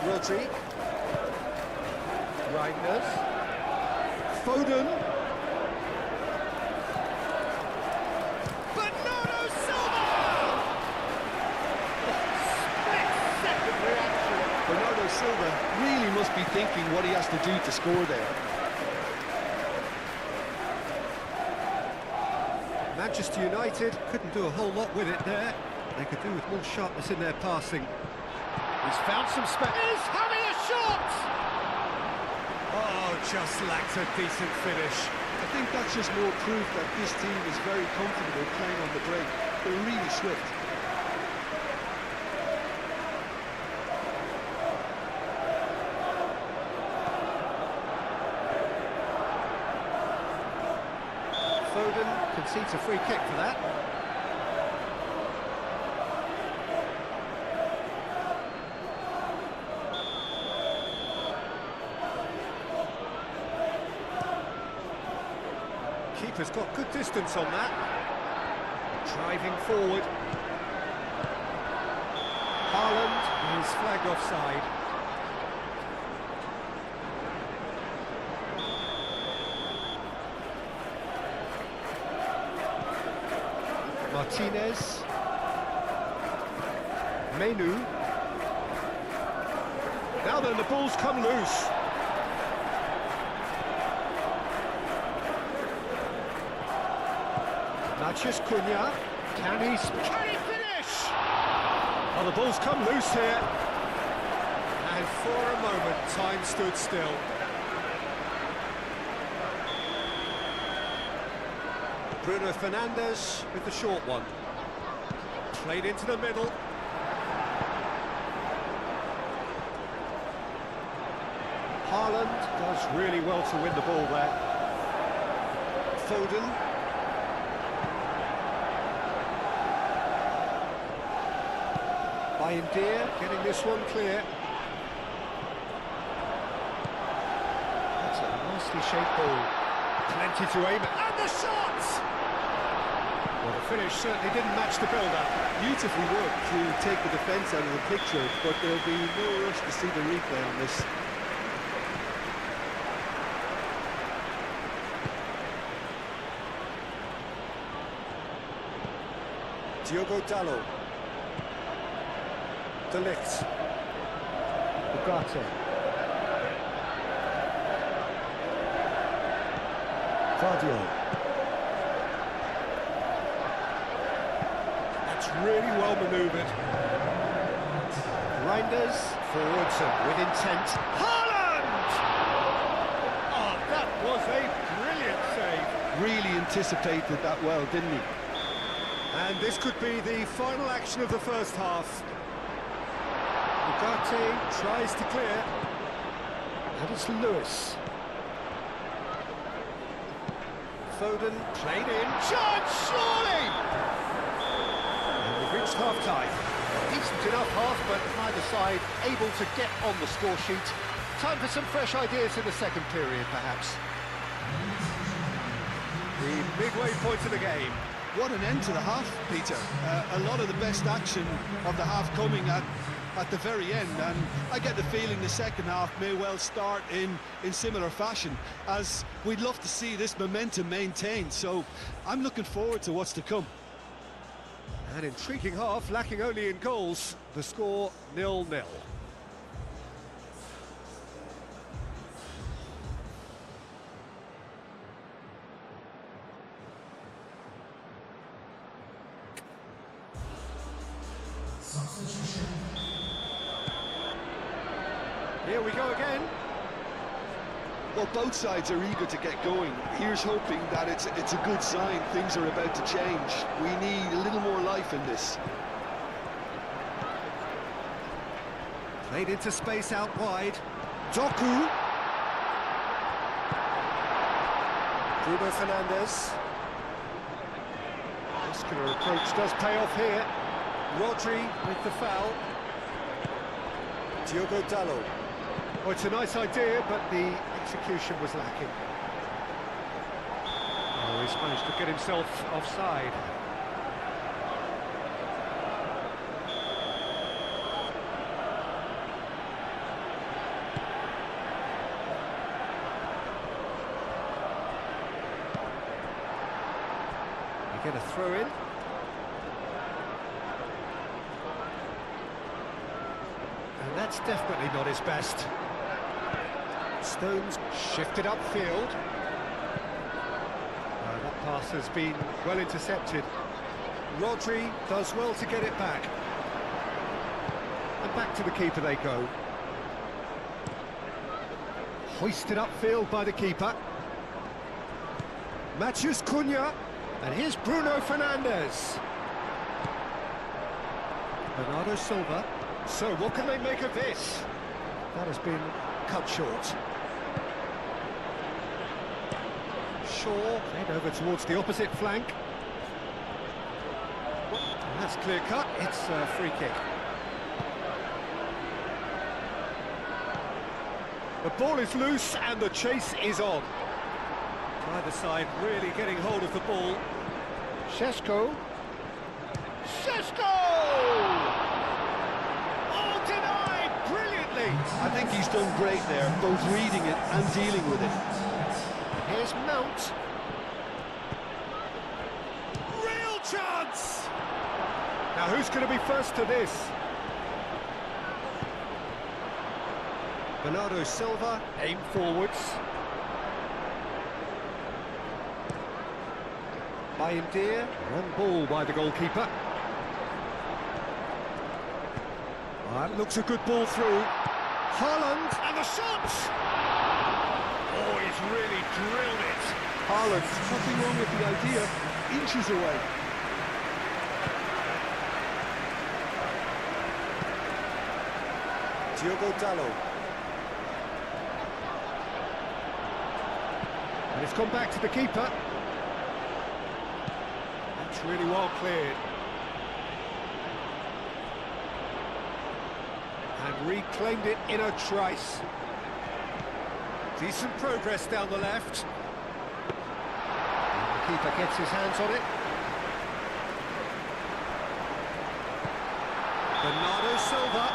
Rodri. Reinders. Foden. Bernardo Silva! Split-second reaction. Bernardo Silva really must be thinking what he has to do to score there. Manchester United couldn't do a whole lot with it there. They could do with more sharpness in their passing. He's found some space. He's having a shot! Oh, just lacked a decent finish. I think that's just more proof that this team is very comfortable playing on the break. They're really swift. Foden concedes a free kick for that. Keeper's got good distance on that. Driving forward. Haaland is flagged offside. Martinez. Menu. Now then, the ball's come loose. Maciej Cunha. Can he finish? Oh, the ball's come loose here. And for a moment, time stood still. Bruno Fernandes with the short one. Played into the middle. Haaland does really well to win the ball there. Foden. Deer getting this one clear. That's a nicely shaped ball. Plenty to aim at. And the shot! Well, the finish certainly didn't match the build-up. Beautifully worked to take the defence out of the picture, but there'll be no rush to see the replay on this. Diogo Dalot. De Ligt. Ugarte. Vardio. That's really well manoeuvred. Reinders forwards with intent. Haaland! Oh, that was a brilliant save. Really anticipated that well, didn't he? And this could be the final action of the first half. Ugarte tries to clear. And it's Lewis. Foden played in. Charge, surely! half-time. Decent enough half, but neither side able to get on the score sheet. Time for some fresh ideas in the second period, perhaps. The midway point of the game. What an end to the half, Peter. A lot of the best action of the half coming at the very end, and I get the feeling the second half may well start in similar fashion, as we'd love to see this momentum maintained, so I'm looking forward to what's to come. An intriguing half, lacking only in goals. The score 0-0. Here we go again. Well, both sides are eager to get going. Here's hoping that it's a good sign. Things are about to change. We need a little more life in this. Played into space out wide. Doku. Bruno Fernandes. Muscular approach does pay off here. Rodri with the foul. Diogo Dalot. Oh, it's a nice idea, but the execution was lacking. Oh, he's managed to get himself offside. You get a throw in. And that's definitely not his best. Stones shifted upfield. That pass has been well intercepted. Rodri does well to get it back. And back to the keeper they go. Hoisted upfield by the keeper. Matheus Cunha. And here's Bruno Fernandes. Bernardo Silva. So what can they make of this? That has been cut short. Shaw head over towards the opposite flank. And that's clear cut. It's a free kick. The ball is loose and the chase is on. Either side really getting hold of the ball. Šeško. Oh, denied brilliantly. I think he's done great there, both reading it and dealing with it. Here's Mount. Real chance! Now who's going to be first to this? Bernardo Silva, aim forwards. Bayindir, wrong ball by the goalkeeper. That looks a good ball through. Haaland, and the shot! Oh, he's really drilled it. Haaland, nothing wrong with the idea, inches away. Diogo Dalot. And it's gone back to the keeper. That's really well cleared. And reclaimed it in a trice. Decent progress down the left. And the keeper gets his hands on it. Bernardo Silva.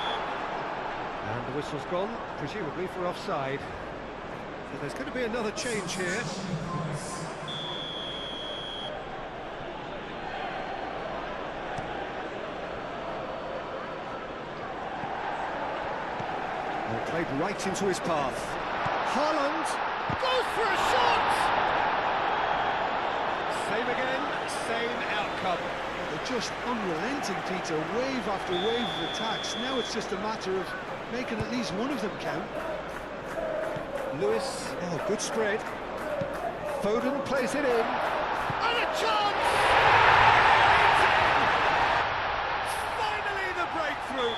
And the whistle's gone, presumably for offside. So there's going to be another change here. Played right into his path. Haaland goes for a shot! Same again, same outcome. They're just unrelenting, Peter. Wave after wave of attacks. Now it's just a matter of making at least one of them count. Lewis, oh, good spread. Foden plays it in. And a chance! It's in! Finally the breakthrough!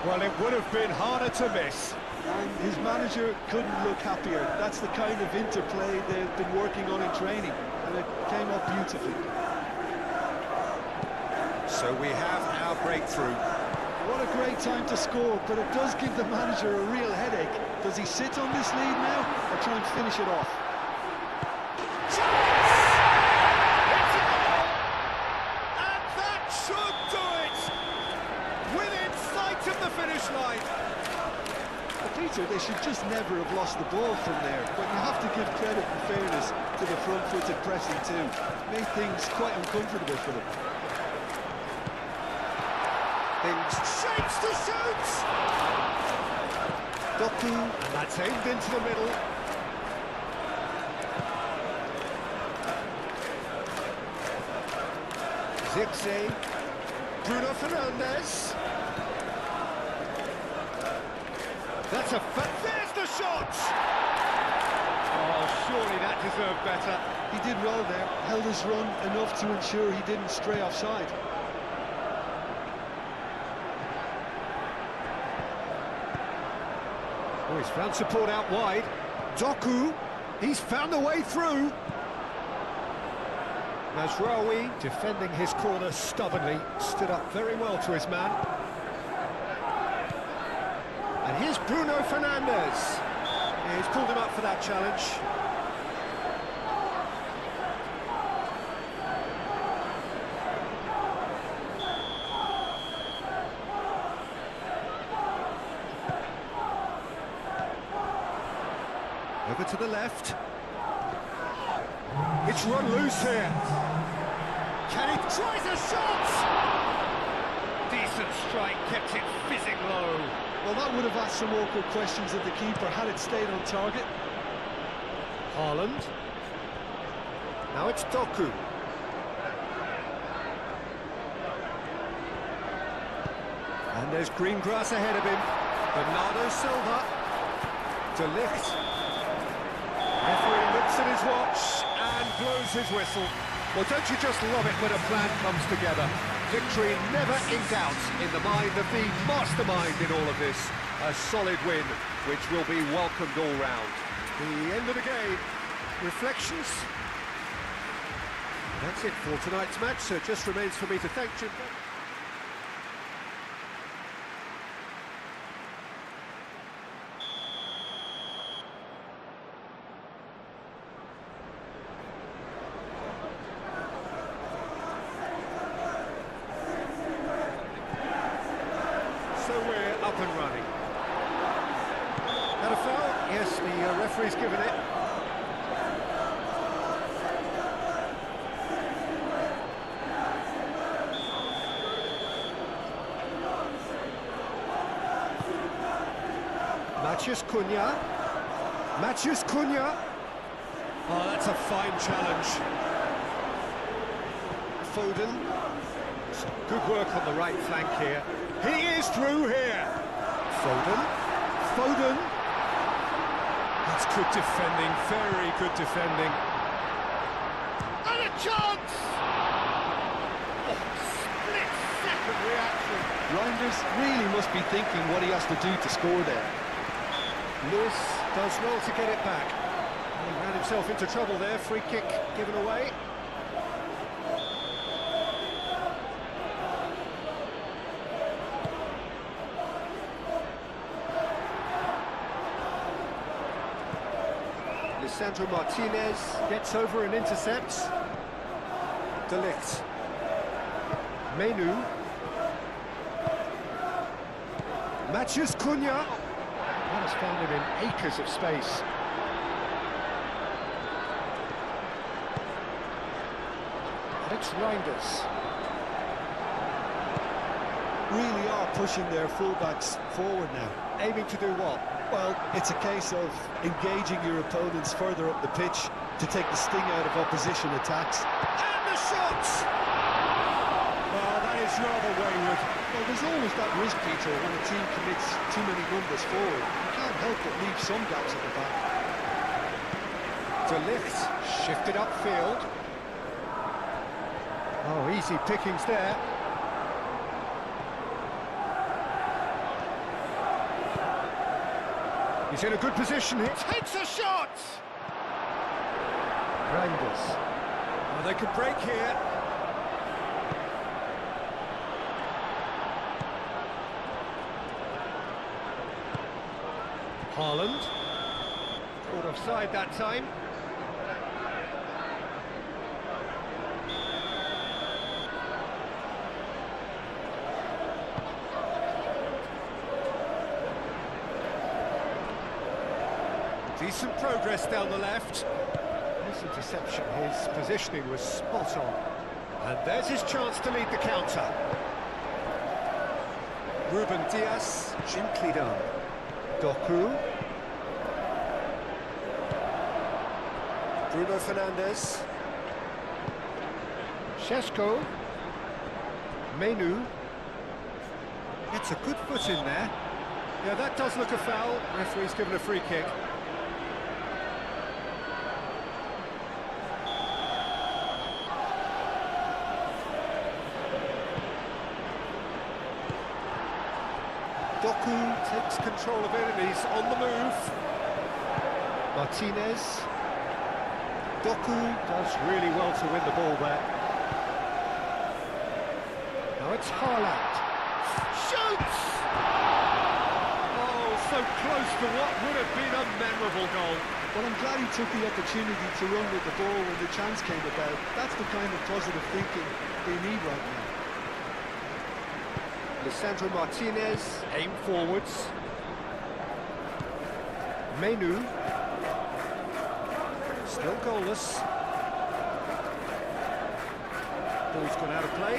Well, it would have been harder to miss. And his manager couldn't look happier. That's the kind of interplay they've been working on in training, and it came up beautifully. So we have our breakthrough. What a great time to score, but it does give the manager a real headache. Does he sit on this lead now, or try and finish it off? Chance! It's a goal! And that should do it! Within sight of the finish line. But Peter, they should just never have lost the ball from there, but you have to give credit and fairness to the front-footed pressing too. Made things quite uncomfortable for them. Shapes to shoot! Doku, and that's aimed into the middle. Zirkzee, Bruno Fernandes. That's a there's the shot! Oh, surely that deserved better. He did well there, held his run enough to ensure he didn't stray offside. Oh, he's found support out wide. Doku, he's found the way through. Mazraoui, defending his corner stubbornly, stood up very well to his man. And here's Bruno Fernandes. He's pulled him up for that challenge. Over to the left. It's run loose here. Can he tries a shot? Decent strike, kept it fizzing low. Well, that would have asked some awkward questions of the keeper had it stayed on target. Haaland. Now it's Doku. And there's green grass ahead of him. Bernardo Silva. De Ligt. Referee looks at his watch and blows his whistle. Well, don't you just love it when a plan comes together? Victory never in doubt in the mind of the mastermind in all of this. A solid win, which will be welcomed all round. The end of the game. Reflections? That's it for tonight's match, so it just remains for me to thank you. So we're up and running. Had a foul? Yes, the referee's given it. Matheus Cunha. Oh, that's a fine challenge. Foden. Good work on the right flank here. He is through here. Foden. That's good defending, very good defending. And a chance! Oh, split-second reaction. Reinders really must be thinking what he has to do to score there. Lewis does well to get it back. He ran himself into trouble there, free kick given away. Lisandro Martinez gets over and intercepts. De Ligt. Menu. Matheus Cunha. That has found him in acres of space. And it's Reinders. Really are pushing their fullbacks forward now. Aiming to do what? Well, it's a case of engaging your opponents further up the pitch to take the sting out of opposition attacks. And the shot! Well, that is rather wayward. Well, there's always that risk, Peter, when a team commits too many numbers forward. You can't help but leave some gaps at the back. De Ligt shifted upfield. Oh, easy pickings there. He's in a good position. He takes a shot! Reinders. Well, they could break here. Haaland. Caught offside that time. Decent progress down the left. This interception, his positioning was spot on. And there's his chance to lead the counter. Ruben Dias, gently done. Doku. Bruno Fernandes. Šeško. Menu. Gets a good foot in there. Yeah, that does look a foul. Referee's given a free kick. Doku takes control of it and he's on the move. Martinez. Doku does really well to win the ball there. Now it's Haaland. Shoots! Oh, so close to what would have been a memorable goal. Well, I'm glad he took the opportunity to run with the ball when the chance came about. That's the kind of positive thinking they need right now. Lisandro Martinez, aim forwards. Menu. Still goalless. Ball's gone out of play.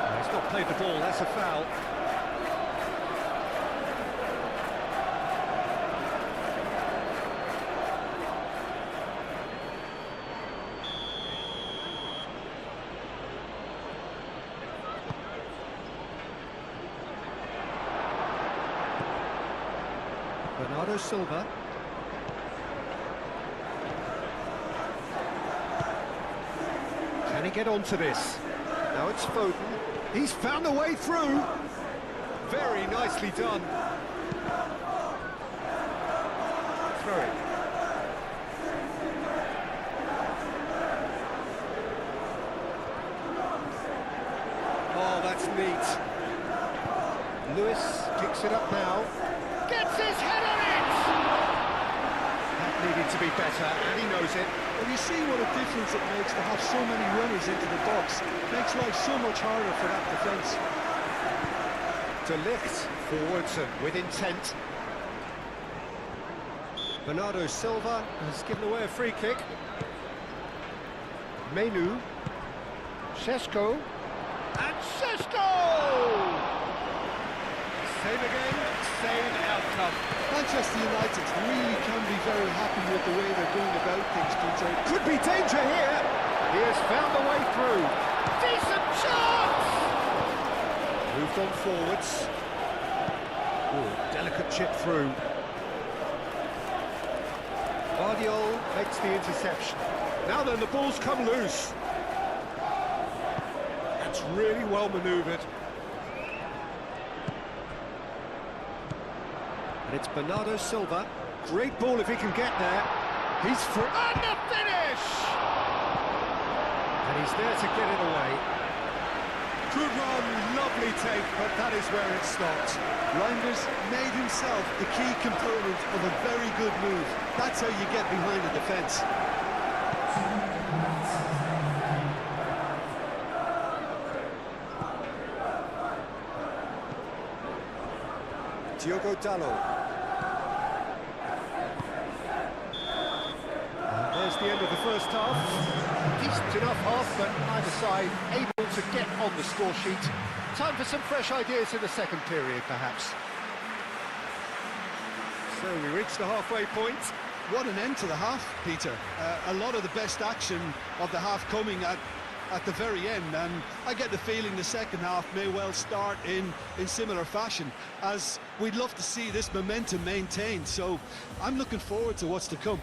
No, he's not played the ball, that's a foul. Bernardo Silva. Can he get onto this? Now it's Foden. He's found a way through. Very nicely done. Throw it. Oh, that's neat. Lewis kicks it up now. Gets his head on it! That needed to be better, and he knows it. Well, you see what a difference it makes to have so many runners into the box. It makes life so much harder for that defence. De Ligt, forwards and with intent. Bernardo Silva has given away a free kick. Menu. Šeško. And Šeško! Same again, same outcome. Manchester United really can be very happy with the way they're going about things, Peter. Could be danger here. He has found the way through. Decent chance! Moved on forwards. Ooh, delicate chip through. Guardiola makes the interception. Now then, the ball's come loose. That's really well manoeuvred. And it's Bernardo Silva. Great ball if he can get there. He's for and the finish! And he's there to get it away. Good run, lovely take, but that is where it stopped. Reinders made himself the key component of a very good move. That's how you get behind the defence. Diogo Dalot. There's the end of the first half. Decent enough half, but either side able to get on the score sheet. Time for some fresh ideas in the second period, perhaps. So we reach the halfway point. What an end to the half, Peter. A lot of the best action of the half coming at the very end, and I get the feeling the second half may well start in similar fashion, as we'd love to see this momentum maintained. So I'm looking forward to what's to come.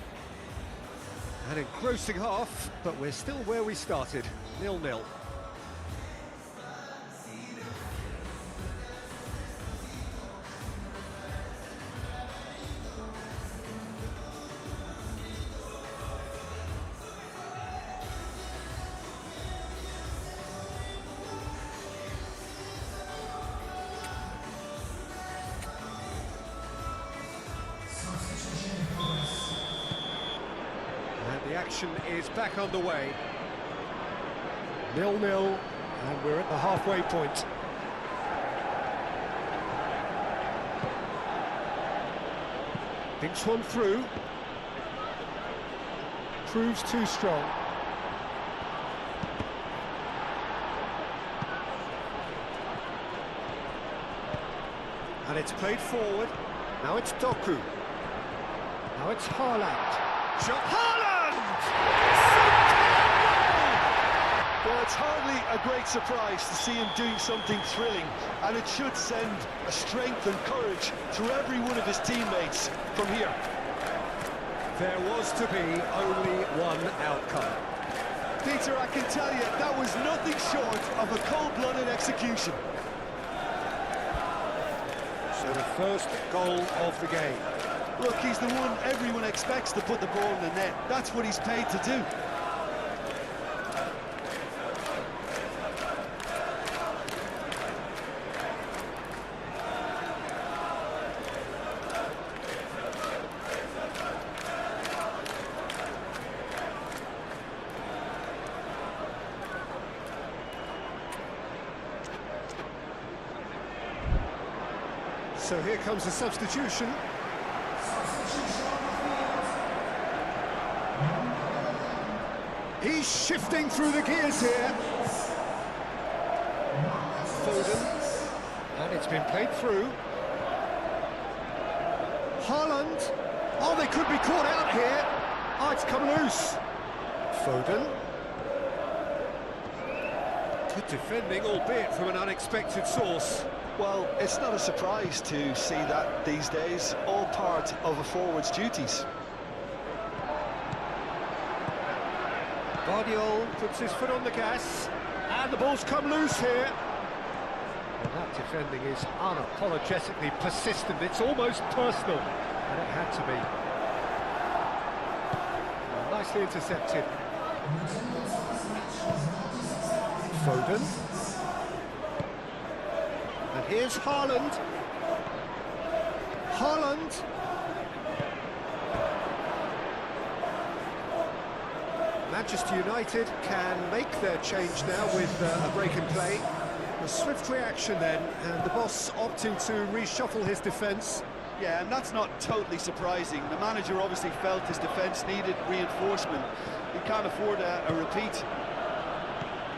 An engrossing half, but we're still where we started, 0-0. The action is back underway. 0-0, and we're at the halfway point. Thinks one through. Proves too strong. And it's played forward. Now it's Doku. Now it's Haaland. Shot. Well, it's hardly a great surprise to see him doing something thrilling, and it should send a strength and courage through every one of his teammates from here. There was to be only one outcome. Peter, I can tell you, that was nothing short of a cold-blooded execution. So the first goal of the game. Look, he's the one everyone expects to put the ball in the net. That's what he's paid to do. So here comes the substitution. He's shifting through the gears here. Foden. And it's been played through. Haaland. Oh, they could be caught out here. Oh, it's come loose. Foden. Good defending, albeit from an unexpected source. Well, it's not a surprise to see that these days, all part of a forward's duties. Guardiola puts his foot on the gas, and the ball's come loose here. Well, that defending is unapologetically persistent. It's almost personal, and it had to be. Well, nicely intercepted. Foden. And here's Haaland. Haaland. Manchester United can make their change now with a break in play. A swift reaction then, and the boss opting to reshuffle his defence. Yeah, and that's not totally surprising. The manager obviously felt his defence needed reinforcement. He can't afford a repeat.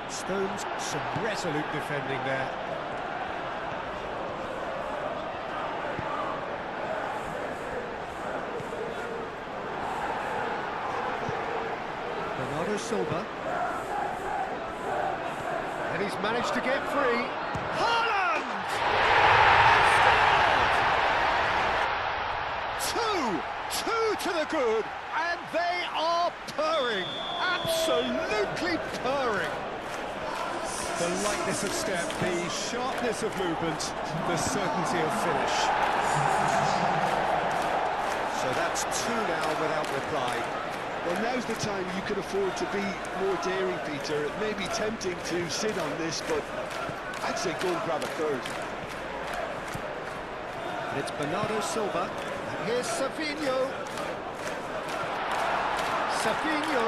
Stones, some resolute defending there. Bernardo Silva. And he's managed to get free. Haaland! Two to the good, and they are purring. Absolutely purring. The lightness of step, the sharpness of movement, the certainty of finish. So that's two now without reply. Well, now's the time you can afford to be more daring, Peter. It may be tempting to sit on this, but I'd say go and grab a third. And it's Bernardo Silva. And here's Savinho. Savinho.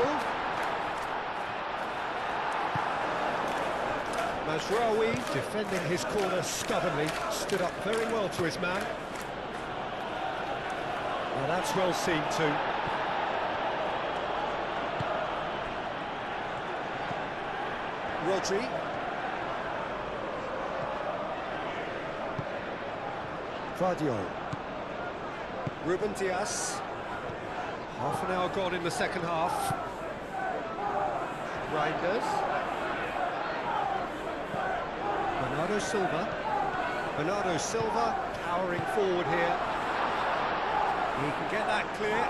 Mazraoui, defending his corner stubbornly, stood up very well to his man. Well, that's well seen too. Rodri. Guardiola. Ruben Dias. Half an hour gone in the second half. Reinders. Bernardo Silva. Bernardo Silva powering forward here. He can get that clear.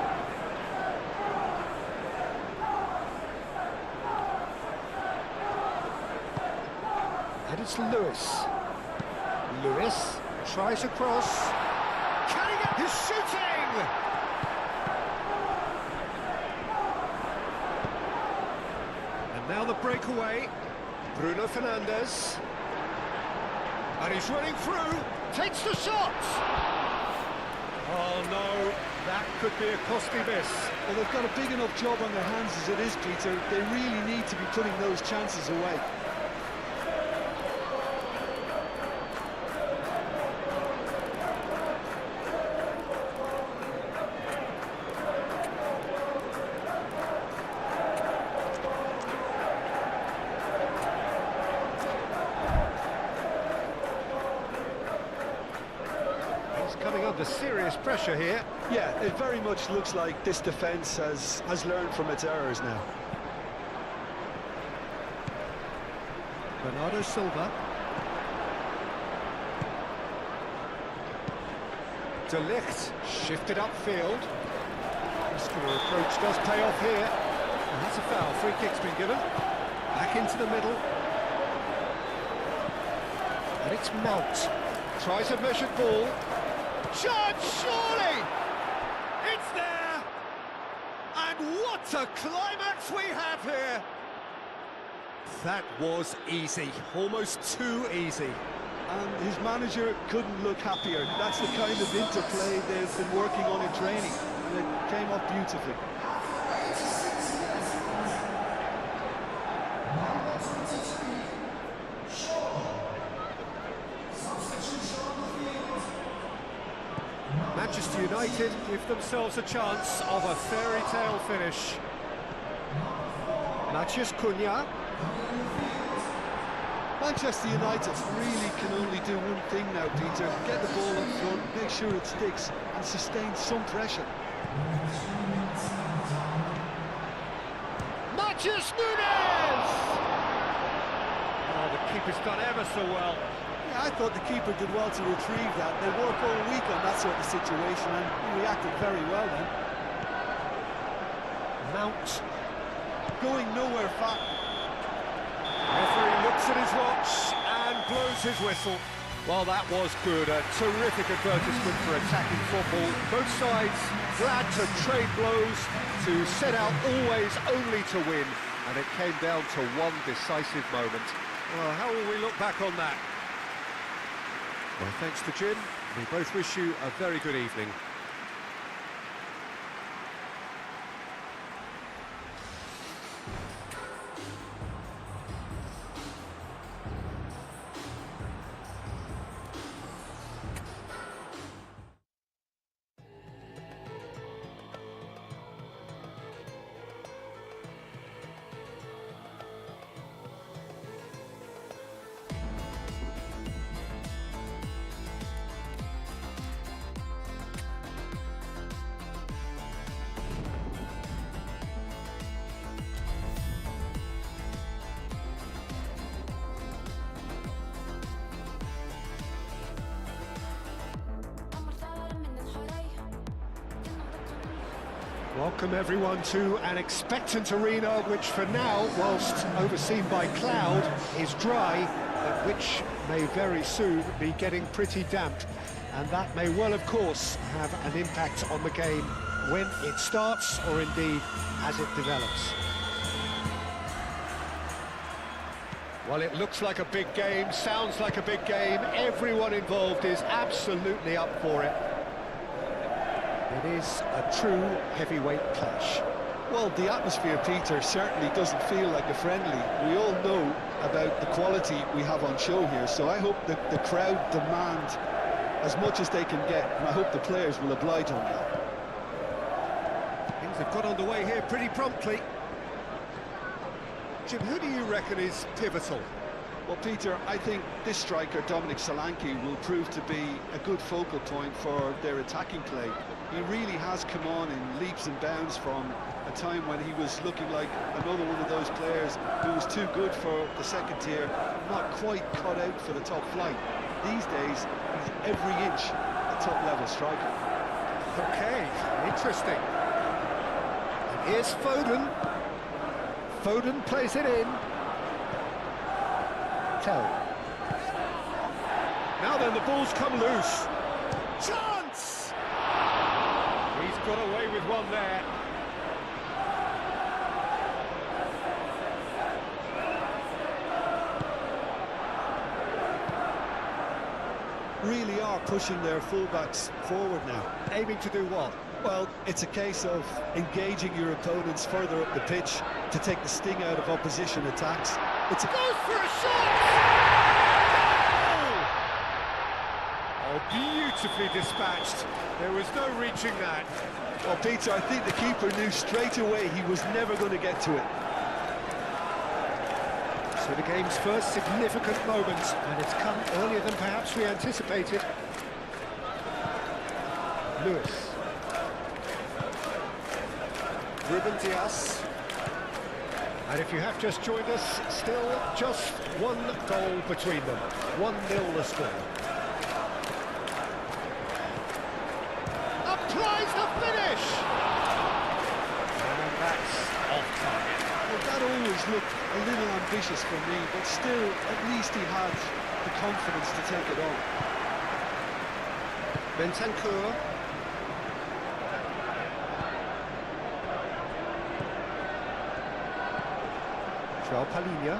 And it's Lewis. Lewis tries a cross. Can he get his shooting? And now the breakaway. Bruno Fernandes. And he's running through. Takes the shot. Oh no, that could be a costly miss. Well, they've got a big enough job on their hands as it is, Peter. They really need to be putting those chances away. Coming under serious pressure here. Yeah, it very much looks like this defence has learned from its errors now. Bernardo Silva. De Ligt shifted upfield. Muscular approach does pay off here. And that's a foul. Free kick's been given. Back into the middle. And it's Mount. Tries a measured ball. Chance, surely! It's there! And what a climax we have here! That was easy, almost too easy. And his manager couldn't look happier. That's the kind of interplay they've been working on in training, and it came off beautifully. Manchester United give themselves a chance of a fairy tale finish. Matheus Cunha. Manchester United really can only do one thing now, Peter. Get the ball up front, make sure it sticks, and sustain some pressure. Matheus Nunes! Oh, the keeper's done ever so well. Yeah, I thought the keeper did well to retrieve that. They work all week on that sort of situation, and he reacted very well then. Mount. Going nowhere fast. Referee looks at his watch and blows his whistle. Well, that was good. A terrific advertisement for attacking football. Both sides glad to trade blows, to set out always only to win. And it came down to one decisive moment. Well, how will we look back on that? Well, thanks to Jim. We both wish you a very good evening. Welcome everyone to an expectant arena which for now, whilst overseen by cloud, is dry, but which may very soon be getting pretty damp. And that may well, of course, have an impact on the game when it starts, or indeed as it develops. Well, it looks like a big game, sounds like a big game. Everyone involved is absolutely up for it. It is a true heavyweight clash. Well, the atmosphere, Peter, certainly doesn't feel like a friendly. We all know about the quality we have on show here, so I hope that the crowd demand as much as they can get, and I hope the players will oblige on that. Things have got underway here pretty promptly. Jim, who do you reckon is pivotal? Well, Peter, I think this striker, Dominic Solanke, will prove to be a good focal point for their attacking play. He really has come on in leaps and bounds from a time when he was looking like another one of those players who was too good for the second tier, not quite cut out for the top flight. These days, he's every inch a top-level striker. Okay, interesting. And here's Foden. Foden plays it in. Now then, the ball's come loose. Chance! He's got away with one there. Really are pushing their fullbacks forward now. Aiming to do what? Well, it's a case of engaging your opponents further up the pitch to take the sting out of opposition attacks. It's a... Goes for a shot! Goal! Oh, beautifully dispatched. There was no reaching that. Well, Peter, I think the keeper knew straight away he was never going to get to it. So the game's first significant moment, and it's come earlier than perhaps we anticipated. Lewis. Ruben Diaz. And if you have just joined us, still just one goal between them. 1-0 the score. Applies the finish! And that's off target. Well, that always looked a little ambitious for me, but still, at least he had the confidence to take it on. Bentancur. João Palhinha.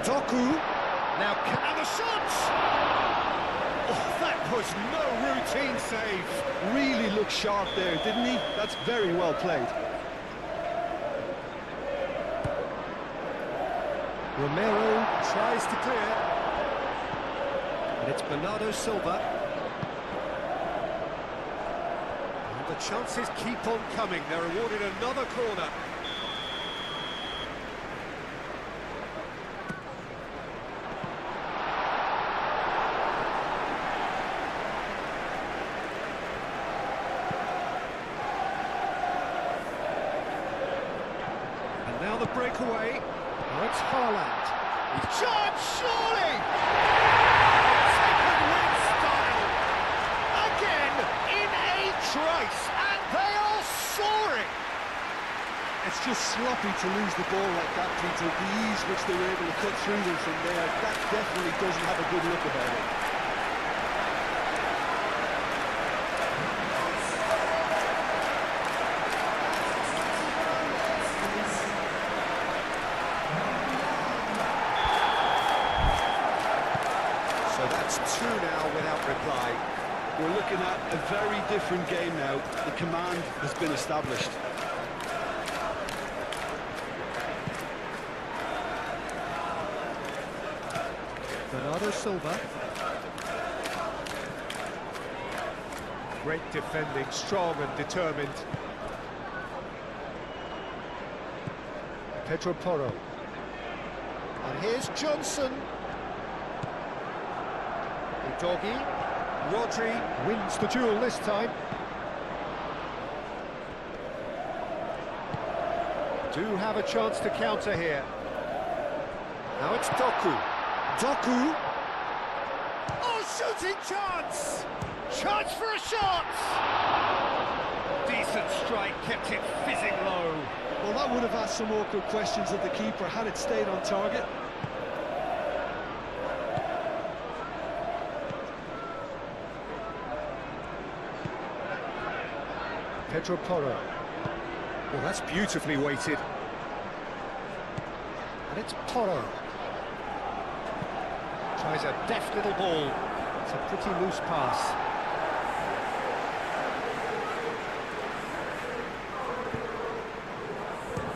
Doku. Now another shot! Oh, that was no routine save. Really looked sharp there, didn't he? That's very well played. Romero tries to clear. And it's Bernardo Silva. And the chances keep on coming. They're awarded another corner. And now the breakaway. Now it's Haaland. He's charged, surely! Second win style! Again, in a trice, and they are soaring! It's just sloppy to lose the ball like that, Peter. The ease which they were able to cut through them from there, that definitely doesn't have a good look about it. So that's two now without reply. We're looking at a very different game now. The command has been established. Bernardo Silva. Great defending, strong and determined. Pedro Porro. And here's Johnson. Doggy. Rodri wins the duel this time. Do have a chance to counter here. Now it's Doku. Doku. Oh, shooting chance! Chance for a shot! Decent strike, kept it fizzing low. Well, that would have asked some awkward questions of the keeper had it stayed on target. Pedro Porro. Well, that's beautifully weighted. And it's Porro. Tries a deft little ball. It's a pretty loose pass.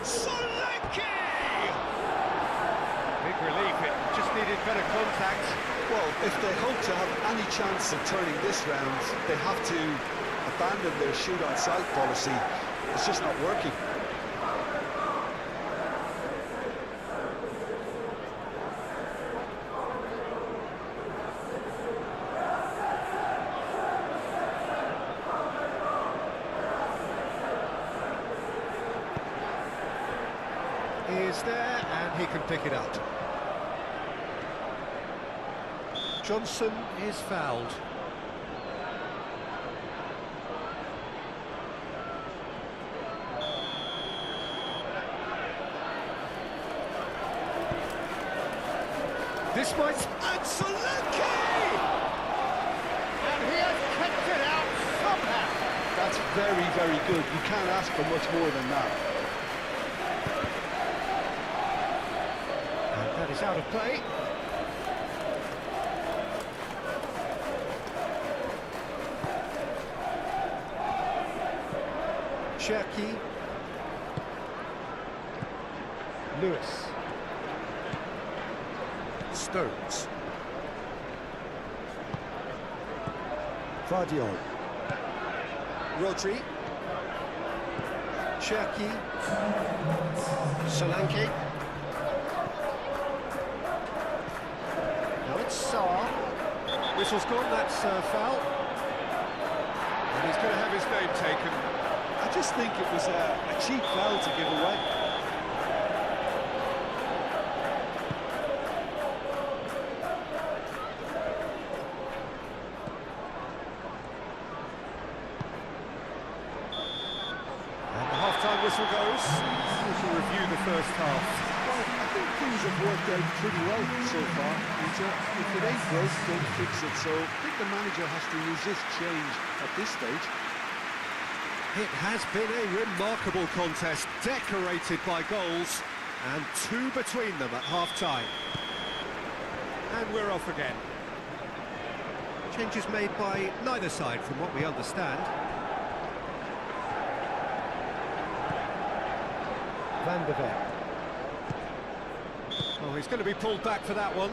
Solanke! Big relief, it just needed better contact. Well, if they hope to have any chance of turning this round, they have to abandon their shoot-on-sight policy. It's just not working. He is there, and he can pick it up. Johnson is fouled. This might... And Solanke! And he has kept it out somehow. That's very, very good. You can't ask for much more than that. And that is out of play. Cherki. Lewis. Stones. Vardiol. Rodri. Cherki. Solanke. Now it's Saar. Whistle's gone, that's foul. And he's going to have his name taken. I just think it was a cheap foul to give away. And the half-time whistle goes. To review the first half. Well, I think things have worked out pretty well so far, Peter. If it ain't broke, don't fix it. So I think the manager has to resist change at this stage. It has been a remarkable contest, decorated by goals, and two between them at half-time. And we're off again. Changes made by neither side, from what we understand. Van der Ven. Oh, he's going to be pulled back for that one.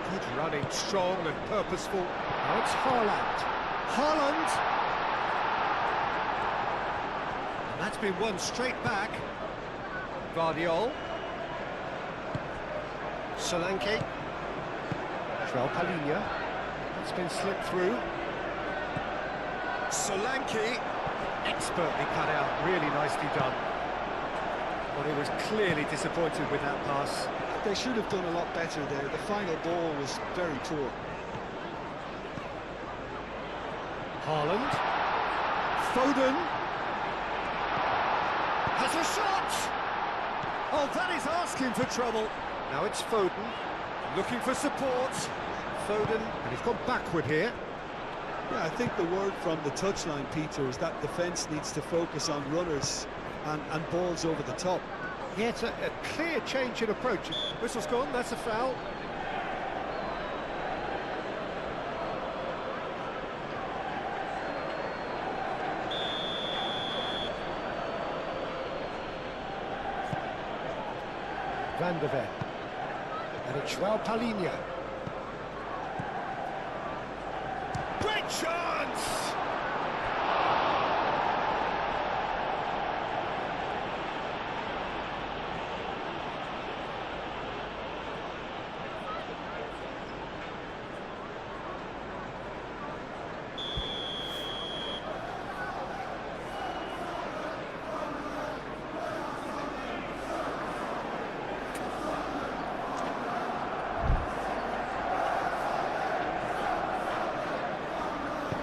Good running, strong and purposeful. Now it's Haaland. Haaland! And that's been won straight back. Vardiol. Solanke. João Palhinha. It's been slipped through. Solanke. Expertly cut out, really nicely done. But he was clearly disappointed with that pass. They should have done a lot better there. The final ball was very poor. Haaland. Foden. Has a shot! Oh, that is asking for trouble. Now it's Foden, looking for support. Foden, and he's gone backward here. Yeah, I think the word from the touchline, Peter, is that defence needs to focus on runners and balls over the top. Yeah, it's a clear change in approach. Whistle's gone, that's a foul. Van der Ven. And it's João Palhinha. Great chance!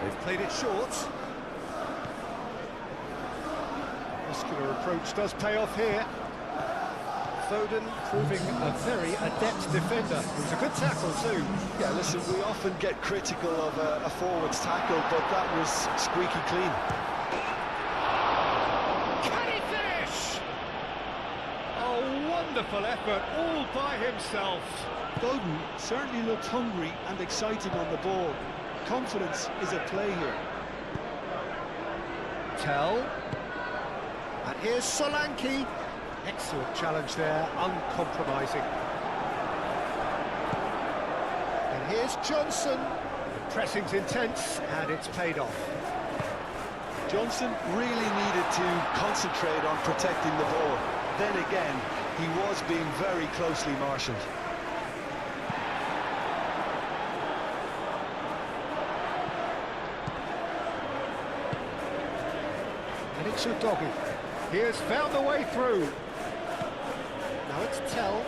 They've played it short. Muscular approach does pay off here. Foden proving a very adept defender. It was a good tackle too. Yeah, listen, we often get critical of a forward's tackle, but that was squeaky clean. Can he finish? A wonderful effort all by himself. Foden certainly looked hungry and exciting on the ball. Confidence is at play here. Tell. And here's Solanke. Excellent challenge there, uncompromising. And here's Johnson. The pressing's intense, and it's paid off. Johnson really needed to concentrate on protecting the ball. Then again, he was being very closely marshalled. And it's Udogi. He has found the way through. Now it's Tell.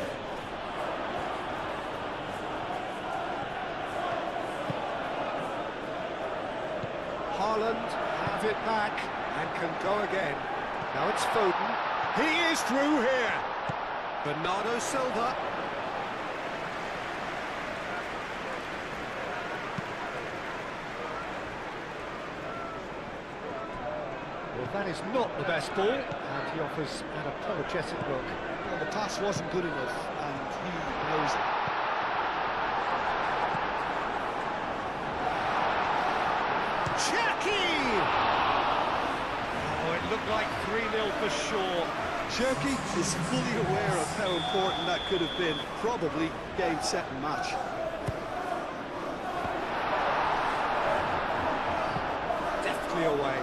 Haaland have it back and can go again. Now it's Foden. He is through here. Bernardo Silva. Well, that is not the best ball, and he offers an apologetic look. Well, the pass wasn't good enough, and he knows it. Cherky! Oh, it looked like 3-0 for sure. Cherky is fully aware of how important that could have been. Probably game, set and match. Deftly away.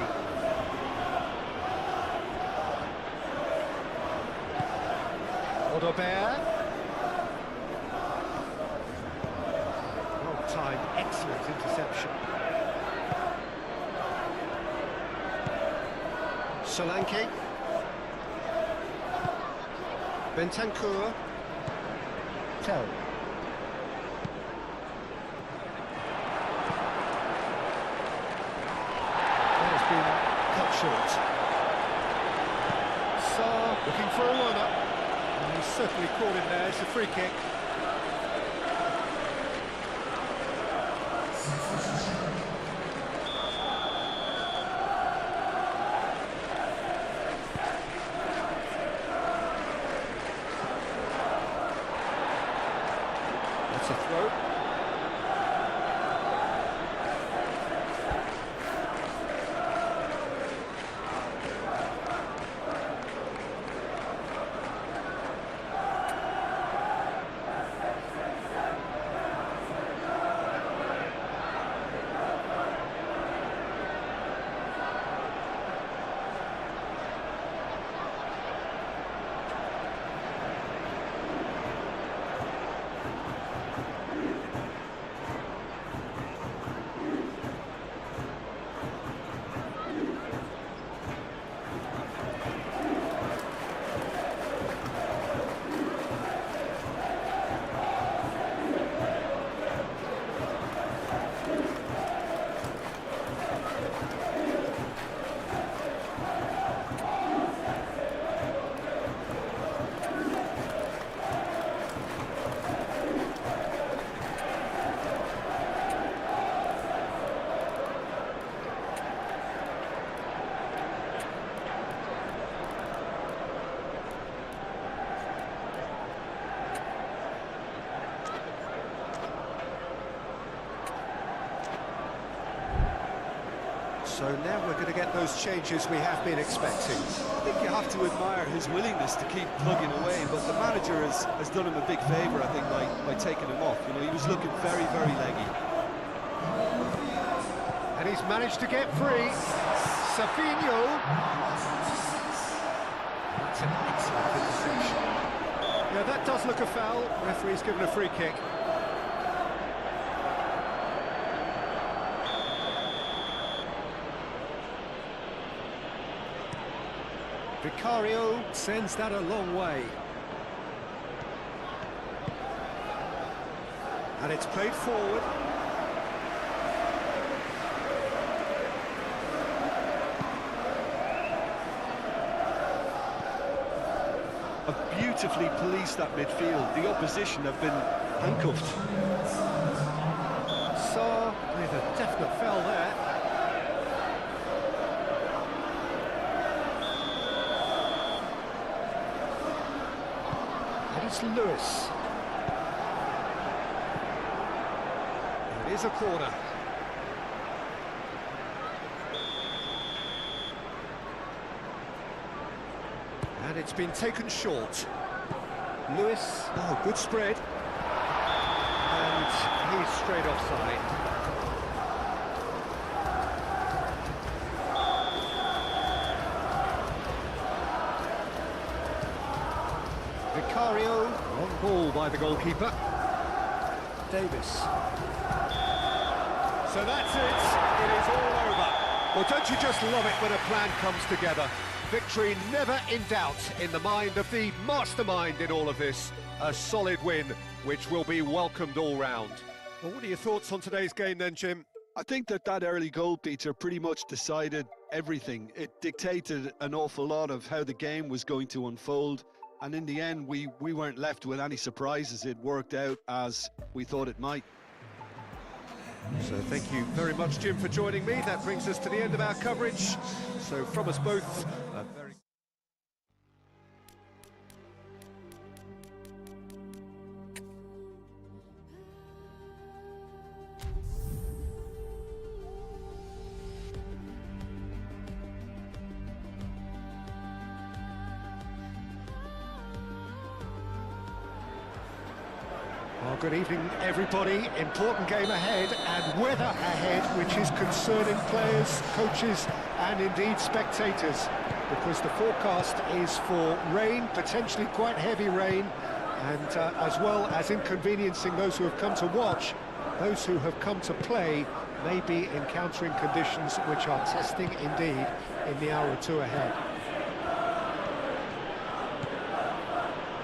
Bear. Well timed, excellent interception. Solanke. Bentancur. Tell. That has been cut short. Sarr looking for a runner. He's certainly caught him there. It's a free kick. That's a throw. So now we're going to get those changes we have been expecting. I think you have to admire his willingness to keep plugging away, but the manager has done him a big favour, I think, by taking him off. You know, he was looking very, very leggy. And he's managed to get free. Safinho. That's an excellent interception. Yeah, that does look a foul. Referee's given a free kick. Vicario sends that a long way. And it's played forward. Have beautifully policed that midfield. The opposition have been handcuffed. Sarr with a definite foul there. It's Lewis. It is a corner. And it's been taken short. Lewis, oh, good spread. And he's straight offside. Vicario, long ball by the goalkeeper. Davis. So that's it. It is all over. Well, don't you just love it when a plan comes together? Victory never in doubt in the mind of the mastermind in all of this. A solid win, which will be welcomed all round. Well, what are your thoughts on today's game then, Jim? I think that early goal, Peter, pretty much decided everything. It dictated an awful lot of how the game was going to unfold. And in the end, we weren't left with any surprises. It worked out as we thought it might. So thank you very much, Jim, for joining me. That brings us to the end of our coverage. So from us both, a very... Well, good evening, everybody. Important game ahead and weather ahead, which is concerning players, coaches and indeed spectators, because the forecast is for rain, potentially quite heavy rain, and as well as inconveniencing those who have come to watch, those who have come to play may be encountering conditions which are testing indeed in the hour or two ahead.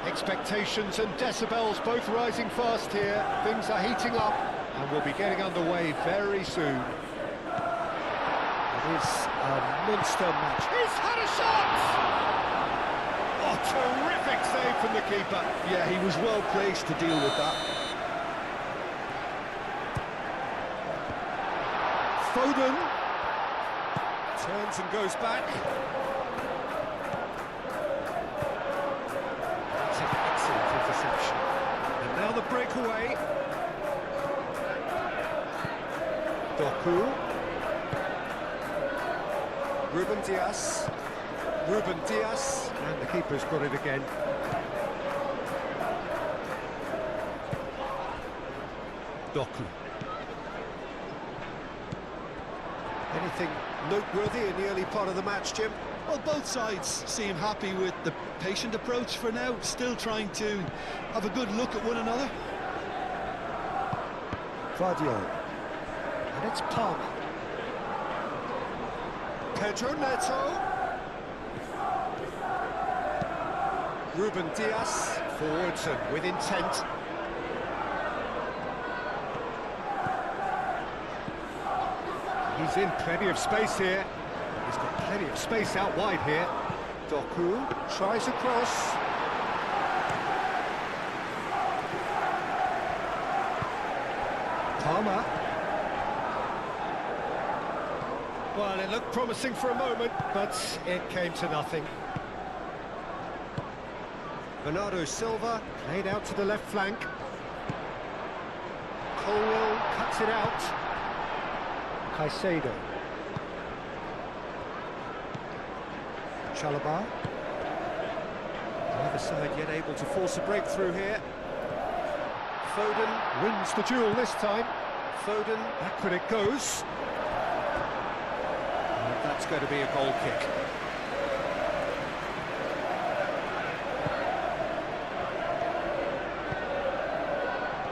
Expectations and decibels both rising fast here. Things are heating up and we'll be getting underway very soon. It is a monster match. He's had a shot! Oh, terrific save from the keeper. Yeah, he was well placed to deal with that. Foden turns and goes back. Interception. And now the breakaway. Doku. Ruben Diaz. And the keeper's got it again. Doku. Anything noteworthy in the early part of the match, Jim? Well, both sides seem happy with the patient approach for now, still trying to have a good look at one another. Vadio. And it's Palmer. Pedro Neto. Ruben Diaz. Forwards and with intent. He's in plenty of space here. He's got plenty of space out wide here. Doku tries across. Palmer. Well, it looked promising for a moment, but it came to nothing. Bernardo Silva played out to the left flank. Colwell cuts it out. Caicedo. Chalobah. Neither side yet able to force a breakthrough here. Foden wins the duel this time. Foden, backward it goes. And that's going to be a goal kick.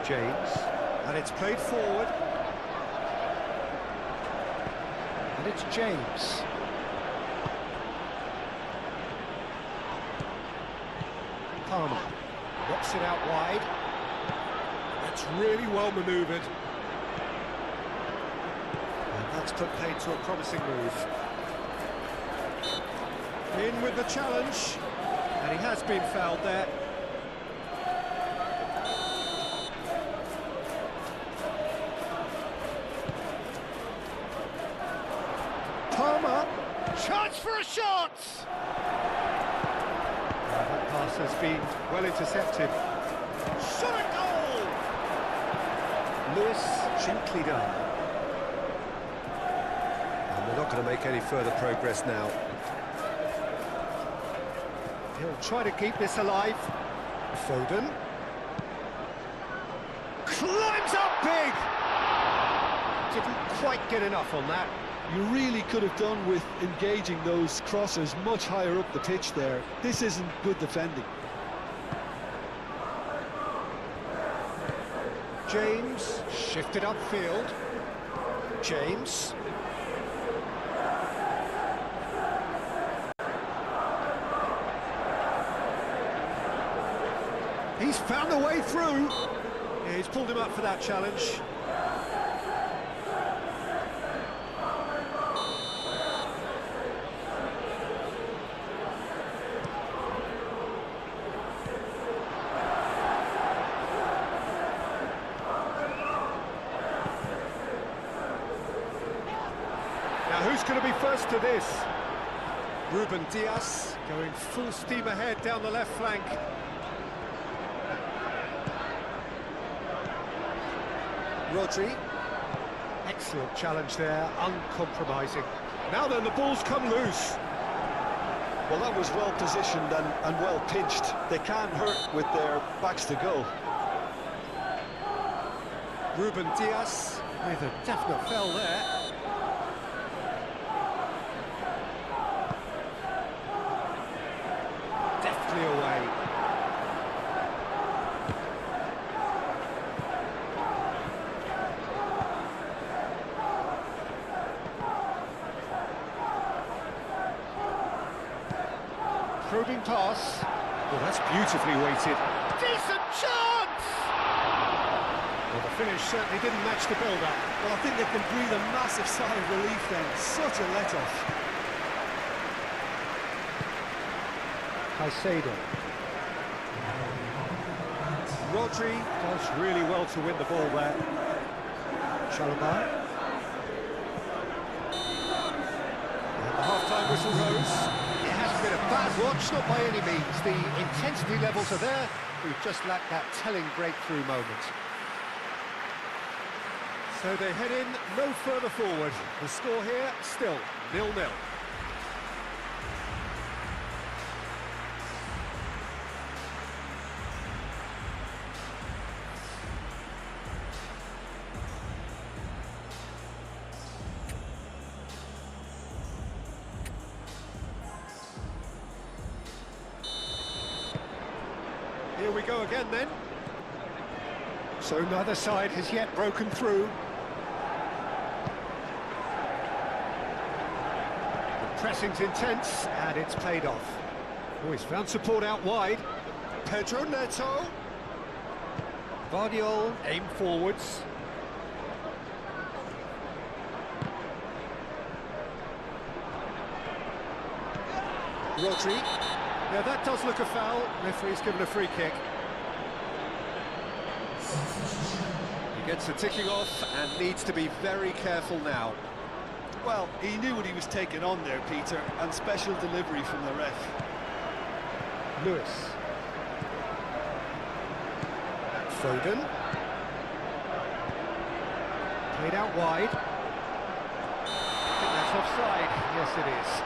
James, and it's played forward. And it's James. Palmer knocks it out wide. That's really well manoeuvred. And that's put paid to a promising move. In with the challenge. And he has been fouled there. Palmer, chance for a shot! That pass has been well intercepted. Shot a goal! Lewis gently done. And they're not going to make any further progress now. He'll try to keep this alive. Foden. Climbs up big! Didn't quite get enough on that. You really could have done with engaging those crossers much higher up the pitch there. This isn't good defending. James shifted upfield. James. He's found a way through. Yeah, he's pulled him up for that challenge. And who's going to be first to this? Ruben Diaz going full steam ahead down the left flank. Rodri. Excellent challenge there, uncompromising. Now then, the ball's come loose. Well, that was well positioned and well pitched. They can't hurt with their backs to goal. Ruben Diaz with a definite foul there. Deftly away. Probing pass. Well, that's beautifully weighted. Decent chance! Well, the finish certainly didn't match the build-up. Well, I think they can breathe a massive sigh of relief then. Such a let-off. Caicedo. Rodri does really well to win the ball there. Selamat. And the half-time whistle goes. It hasn't been a bad watch, not by any means. The intensity levels are there. We've just lacked that telling breakthrough moment. So they head in no further forward. The score here, still 0-0. Here we go again then. So neither side has yet broken through. The pressing's intense and it's paid off. Oh, he's found support out wide. Pedro Neto. Vardiol, aim forwards. Rodri. Yeah, that does look a foul. Referee's given a free kick. He gets the ticking off and needs to be very careful now. Well, he knew what he was taking on there, Peter, and special delivery from the ref. Lewis. Foden. Played out wide. I think that's offside. Yes, it is.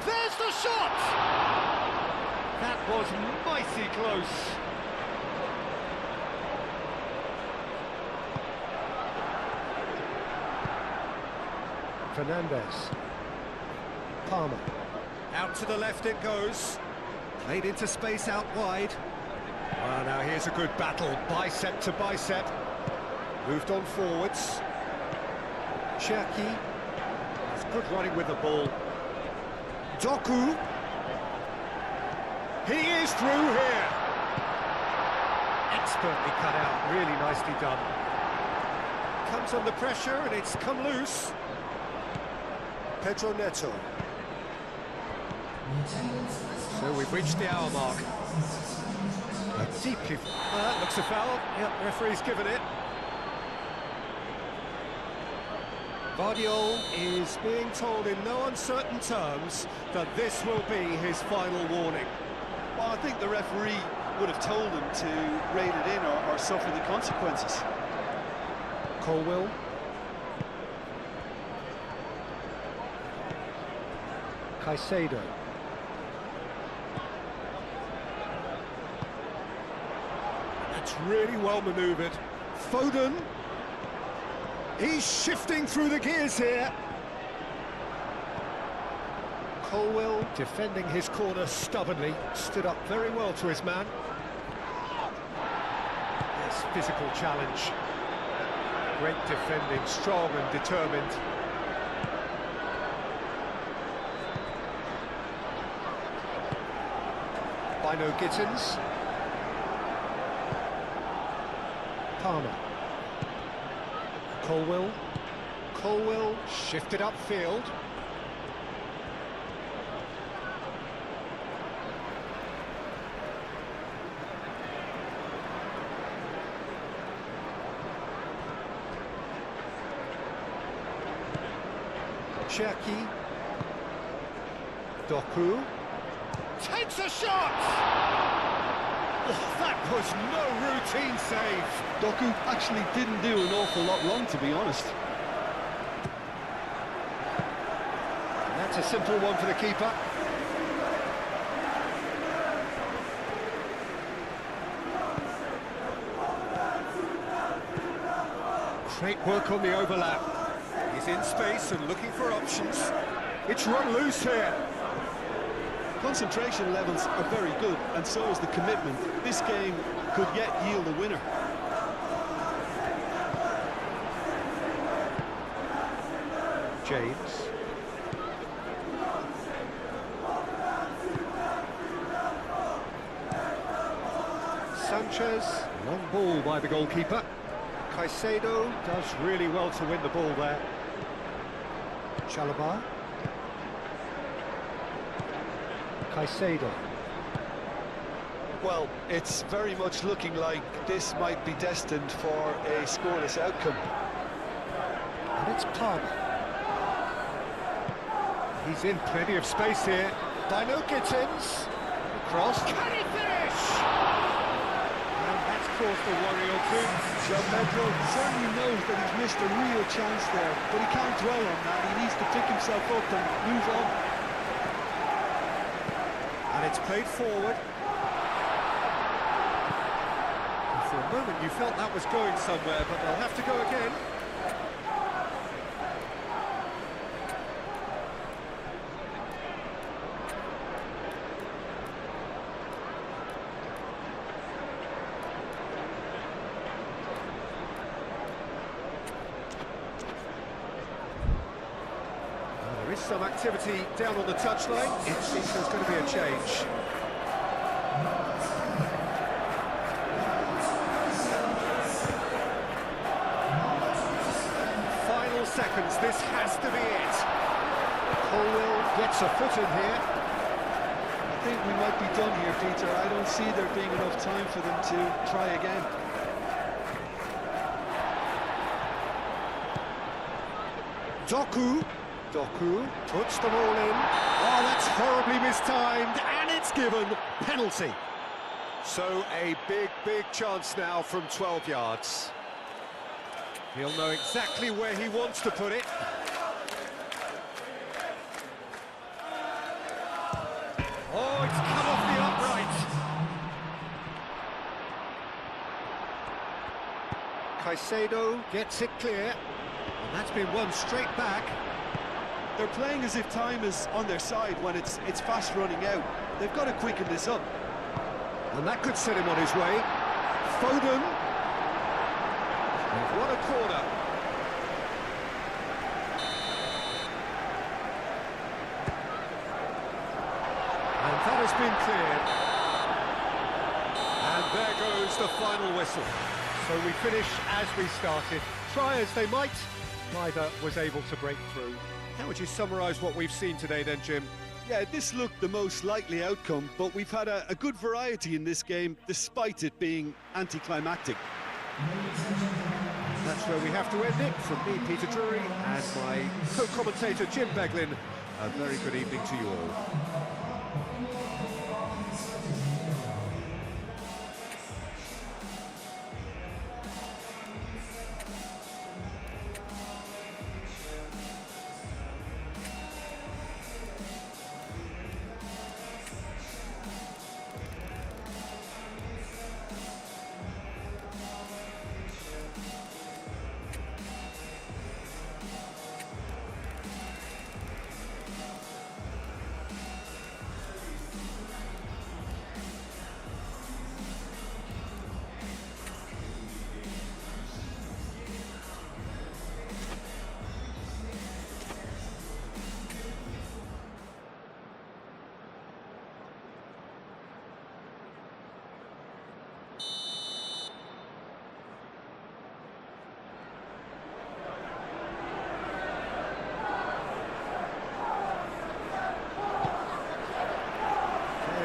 There's the shot! That was mighty close. Fernandez. Palmer. Out to the left it goes. Played into space out wide. Well, now here's a good battle, bicep to bicep. Moved on forwards. Cherki. That's good running with the ball. Doku. He is through here. Expertly cut out, really nicely done. Comes under pressure and it's come loose. Pedro Neto. So we've reached the hour mark. A deeply... that looks a foul. Yep, referee's given it. Vardiol is being told in no uncertain terms that this will be his final warning. Well, I think the referee would have told him to rein it in or suffer the consequences. Colwill. Caicedo. That's really well manoeuvred. Foden. He's shifting through the gears here. Colwill defending his corner stubbornly, stood up very well to his man. Yes, physical challenge. Great defending, strong and determined. Bino Gittins. Palmer. Colwill. Colwill shifted upfield. Cherki. Doku. Takes a shot! Oh, that was no routine save. Doku actually didn't do an awful lot wrong, to be honest. And that's a simple one for the keeper. Great work on the overlap. He's in space and looking for options. It's run loose here. Concentration levels are very good, and so is the commitment. This game could yet yield a winner. James. Sanchez, long ball by the goalkeeper. Caicedo does really well to win the ball there. Selamat. Caicedo. Well, it's very much looking like this might be destined for a scoreless outcome. And it's Pub. He's in plenty of space here. Dino Gittins. Cross. Can he finish? And that's caused a worry or two. João Pedro certainly knows that he's missed a real chance there, but he can't dwell on that. He needs to pick himself up and move on. And it's played forward. And for a moment you felt that was going somewhere, but they'll have to go again. There is some activity down on the touchline. It seems there's going to be a change. Final seconds, this has to be it. Colwill gets a foot in here. I think we might be done here, Peter. I don't see there being enough time for them to try again. Doku puts them all in. Oh, that's horribly mistimed, and it's given. Penalty. So a big chance now from 12 yards. He'll know exactly where he wants to put it. Oh, it's come off the upright. Caicedo gets it clear. And that's been one straight back. They're playing as if time is on their side when it's fast running out. They've got to quicken this up. And that could set him on his way. Foden. And what a corner. And that has been cleared. And there goes the final whistle. So we finish as we started. Try as they might, neither was able to break through. How would you summarise what we've seen today then, Jim? Yeah, this looked the most likely outcome, but we've had a good variety in this game, despite it being anticlimactic. That's where we have to end it. From me, Peter Drury, and my co-commentator, Jim Beglin, a very good evening to you all.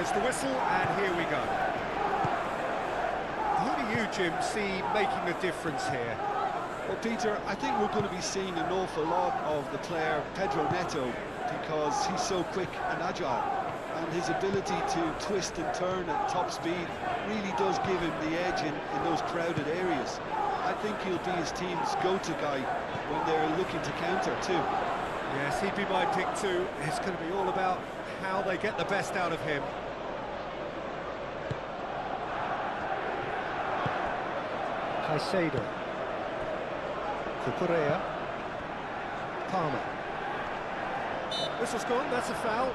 blows the whistle, and here we go. Who do you, Jim, see making the difference here? Well, Peter, I think we're going to be seeing an awful lot of the player Pedro Neto because he's so quick and agile, and his ability to twist and turn at top speed really does give him the edge in those crowded areas. I think he'll be his team's go-to guy when they're looking to counter too. Yes, he'd be my pick too. It's going to be all about how they get the best out of him. Caicedo. Cucurella. Palmer. Whistle's gone, that's a foul.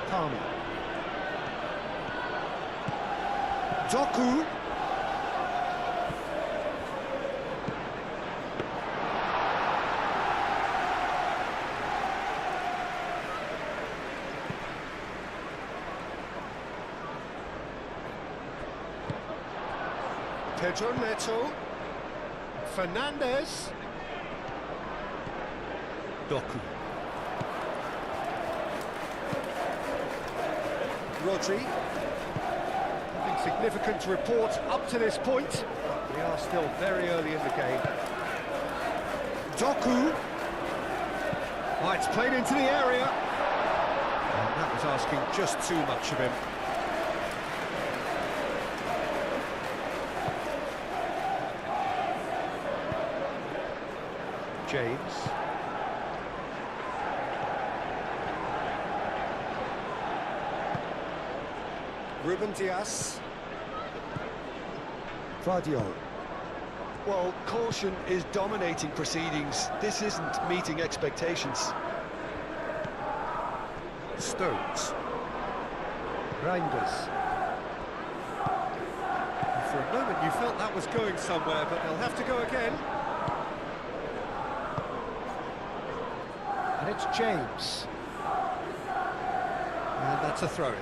Palmer. Doku. Pedro Neto. Fernandez. Doku. Rodri. Nothing significant to report up to this point. We are still very early in the game. Doku. Oh, it's played into the area. And that was asking just too much of him. James. Ruben Dias. Vadio. Well, caution is dominating proceedings. This isn't meeting expectations. Stones. Reinders. For a moment you felt that was going somewhere, but they'll have to go again. And it's James. And that's a throw-in.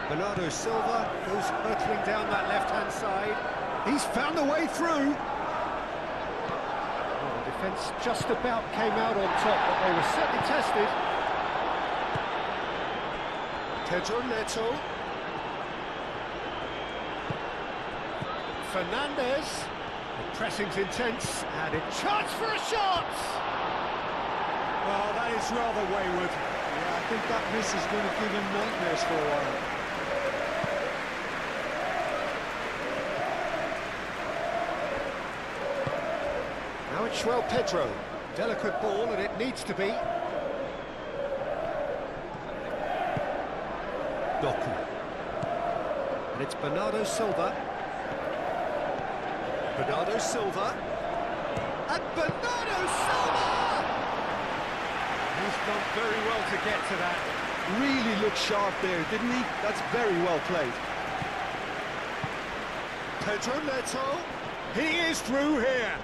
Bernardo Silva goes hurtling down that left-hand side. He's found a way through. Well, the defence just about came out on top, but they were certainly tested. Pedro Neto. Fernandez. The pressing's intense, and a chance for a shot! Well, that is rather wayward. Yeah, I think that miss is going to give him nightmares for a while. Now it's João Pedro. Delicate ball, and it needs to be. Doku. And it's Bernardo Silva. Bernardo Silva. And Bernardo Silva! He's done very well to get to that. Really looked sharp there, didn't he? That's very well played. Pedro Neto. He is through here.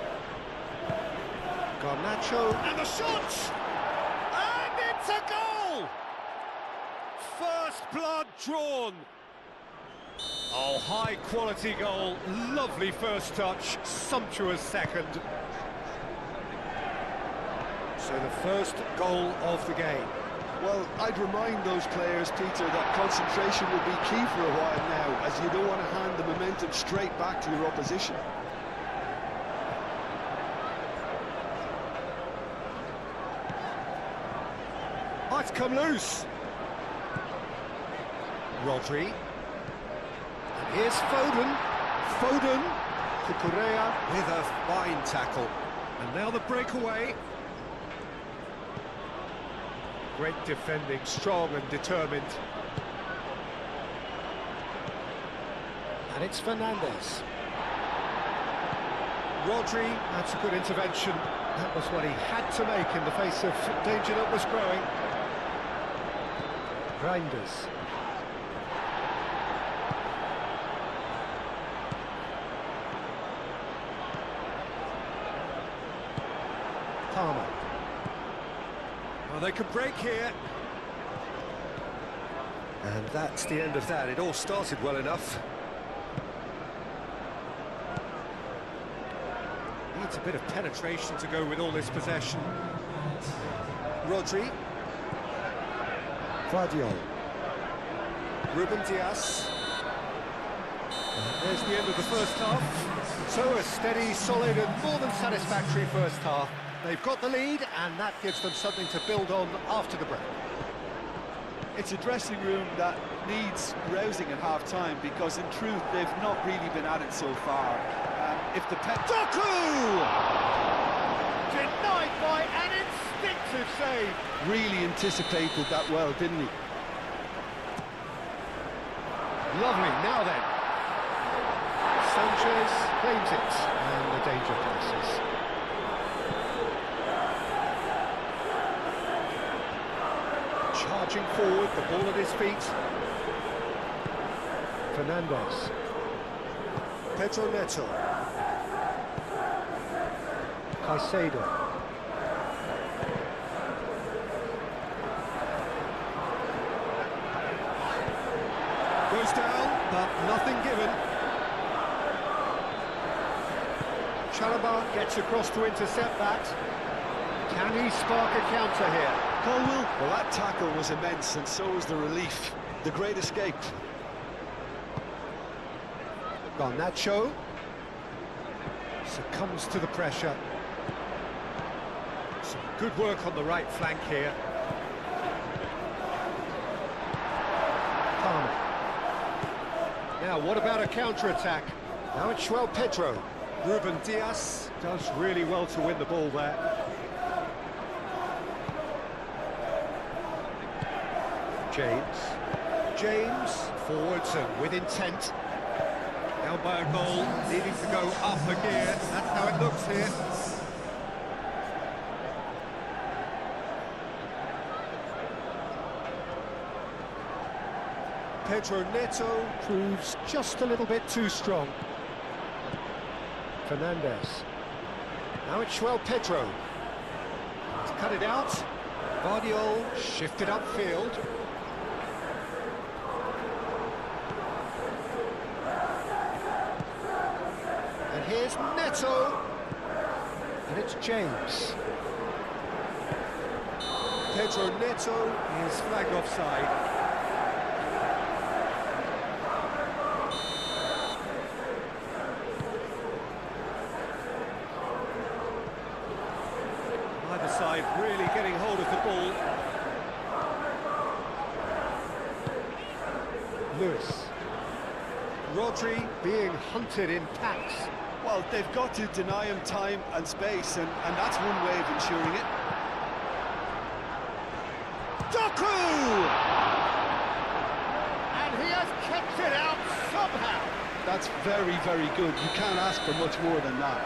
Garnacho. And the shot! And it's a goal! First blood drawn. Oh, high-quality goal. Lovely first touch. Sumptuous second. So the first goal of the game. Well, I'd remind those players, Peter, that concentration will be key for a while now, as you don't want to hand the momentum straight back to your opposition. Oh, it's come loose. Rodri. And here's Foden. Foden. Cucurella with a fine tackle. And now the breakaway. Great defending, strong and determined. And it's Fernandez. Rodri, that's a good intervention. That was what he had to make in the face of danger that was growing. Reinders. Palmer. Well, they could break here. And that's the end of that. It all started well enough. Needs a bit of penetration to go with all this possession. Rodri. Guardiola. Ruben Dias. And there's the end of the first half. So a steady, solid and more than satisfactory first half. They've got the lead and that gives them something to build on after the break. It's a dressing room that needs rousing at half-time because in truth they've not really been at it so far. If the Doku! Denied by an instinctive save. Really anticipated that well, didn't he? Lovely, now then. Sanchez claims it, and the danger passes. Charging forward, the ball at his feet. Fernandez. Pedro Neto. Caicedo. Goes down, but nothing given. Selamat gets across to intercept that. Can he spark a counter here? Colwell? Well, that tackle was immense, and so was the relief. The great escape. Garnacho succumbs to the pressure. Some good work on the right flank here. Palmer. Now, what about a counter-attack? Now it's João Pedro. Ruben Dias does really well to win the ball there. James forwards and with intent. Held by a goal, needing to go up a gear. That's how it looks here. Pedro Neto proves just a little bit too strong. Fernandez. Now it's João Pedro. He's cut it out. Guardiola shifted upfield. And here's Neto. And it's James. Pedro Neto is flagged offside. Side really getting hold of the ball. Lewis. Rodri being hunted in packs. Well, they've got to deny him time and space, and that's one way of ensuring it. Doku! And he has kept it out somehow. That's very, very good. You can't ask for much more than that.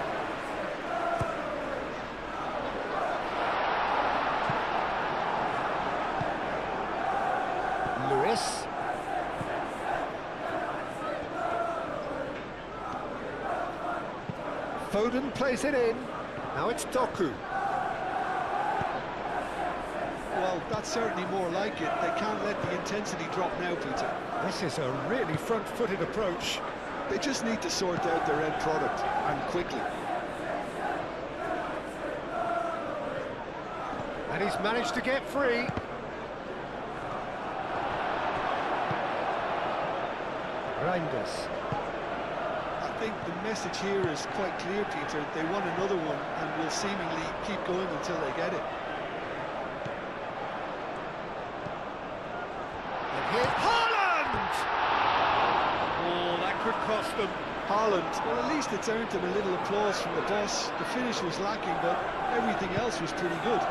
Lewis. Foden plays it in. Now it's Doku. Well, that's certainly more like it. They can't let the intensity drop now, Peter. This is a really front-footed approach. They just need to sort out their end product, and quickly. And he's managed to get free. Reinders. I think the message here is quite clear, Peter. They want another one and will seemingly keep going until they get it. And here's Haaland! Oh, that could cost them. Haaland, well, at least it's earned him a little applause from the boss. The finish was lacking, but everything else was pretty good.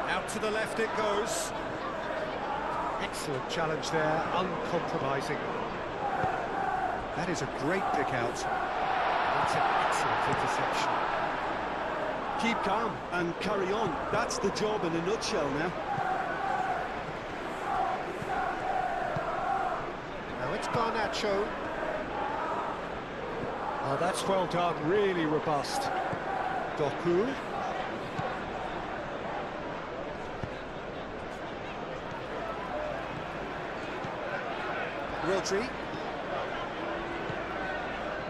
Out to the left it goes. Excellent challenge there, uncompromising. That is a great pick out. That's an excellent interception. Keep calm and carry on. That's the job in a nutshell now. Now it's Garnacho. Oh, that's well done, really robust. Doku. Rodri.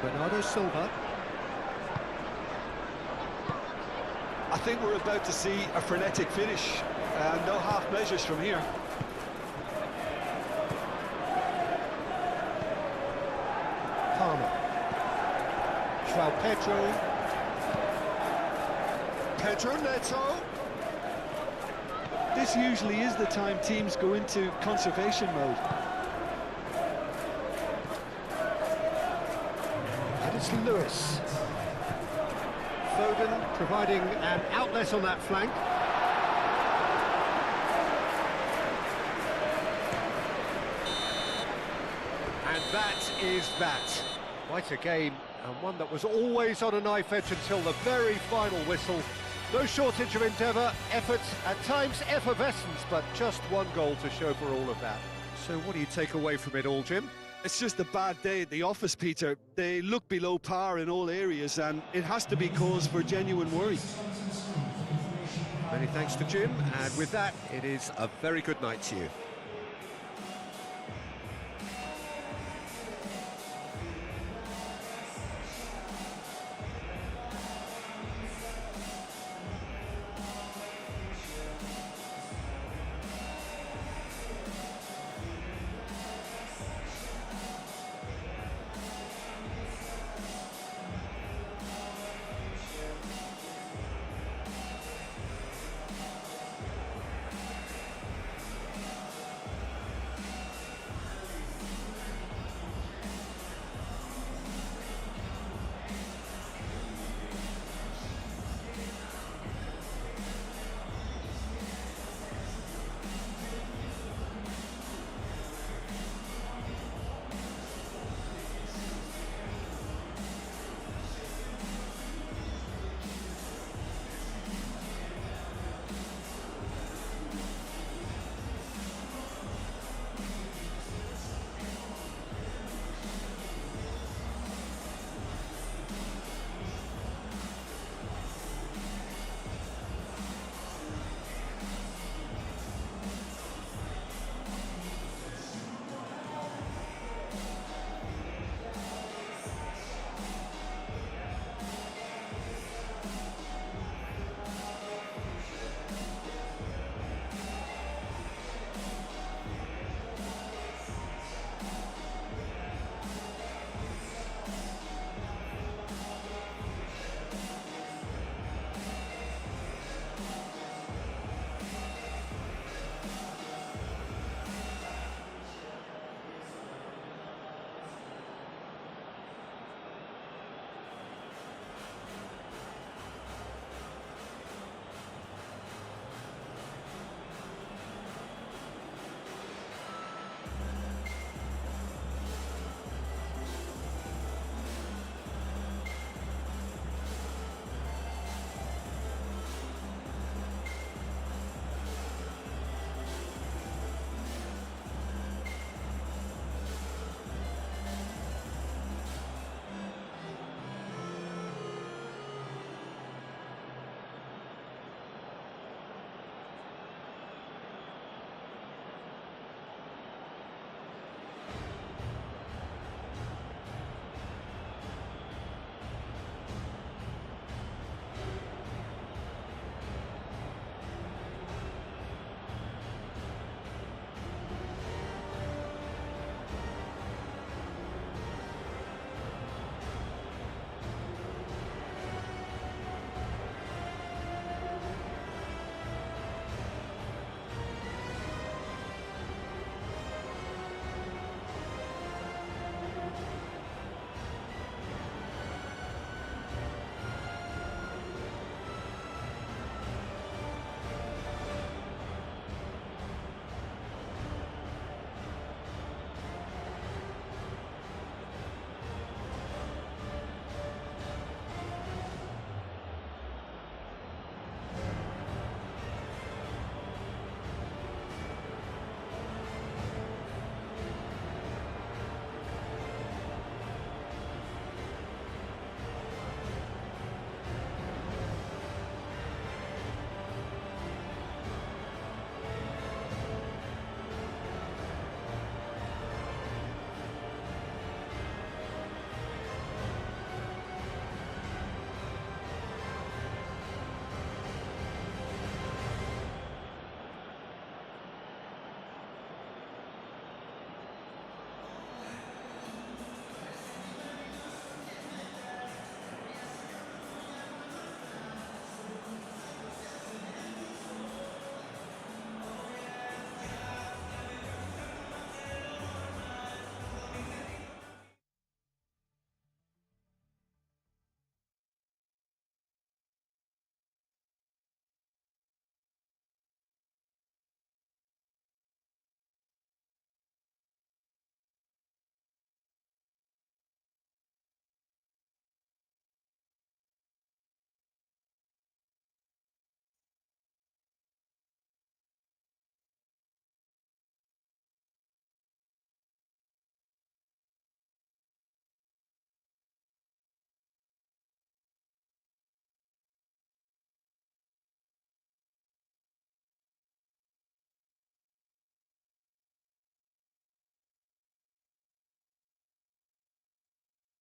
Bernardo Silva. I think we're about to see a frenetic finish. No half measures from here. Palmer. João Pedro. Pedro Neto. This usually is the time teams go into conservation mode. And it's Lewis. Foden providing an outlet on that flank. And that is that. Quite a game, and one that was always on a knife edge until the very final whistle. No shortage of endeavour, effort, at times effervescence, but just one goal to show for all of that. So what do you take away from it all, Jim? It's just a bad day at the office, Peter. They look below par in all areas, and it has to be cause for genuine worry. Many thanks to Jim, and with that, it is a very good night to you.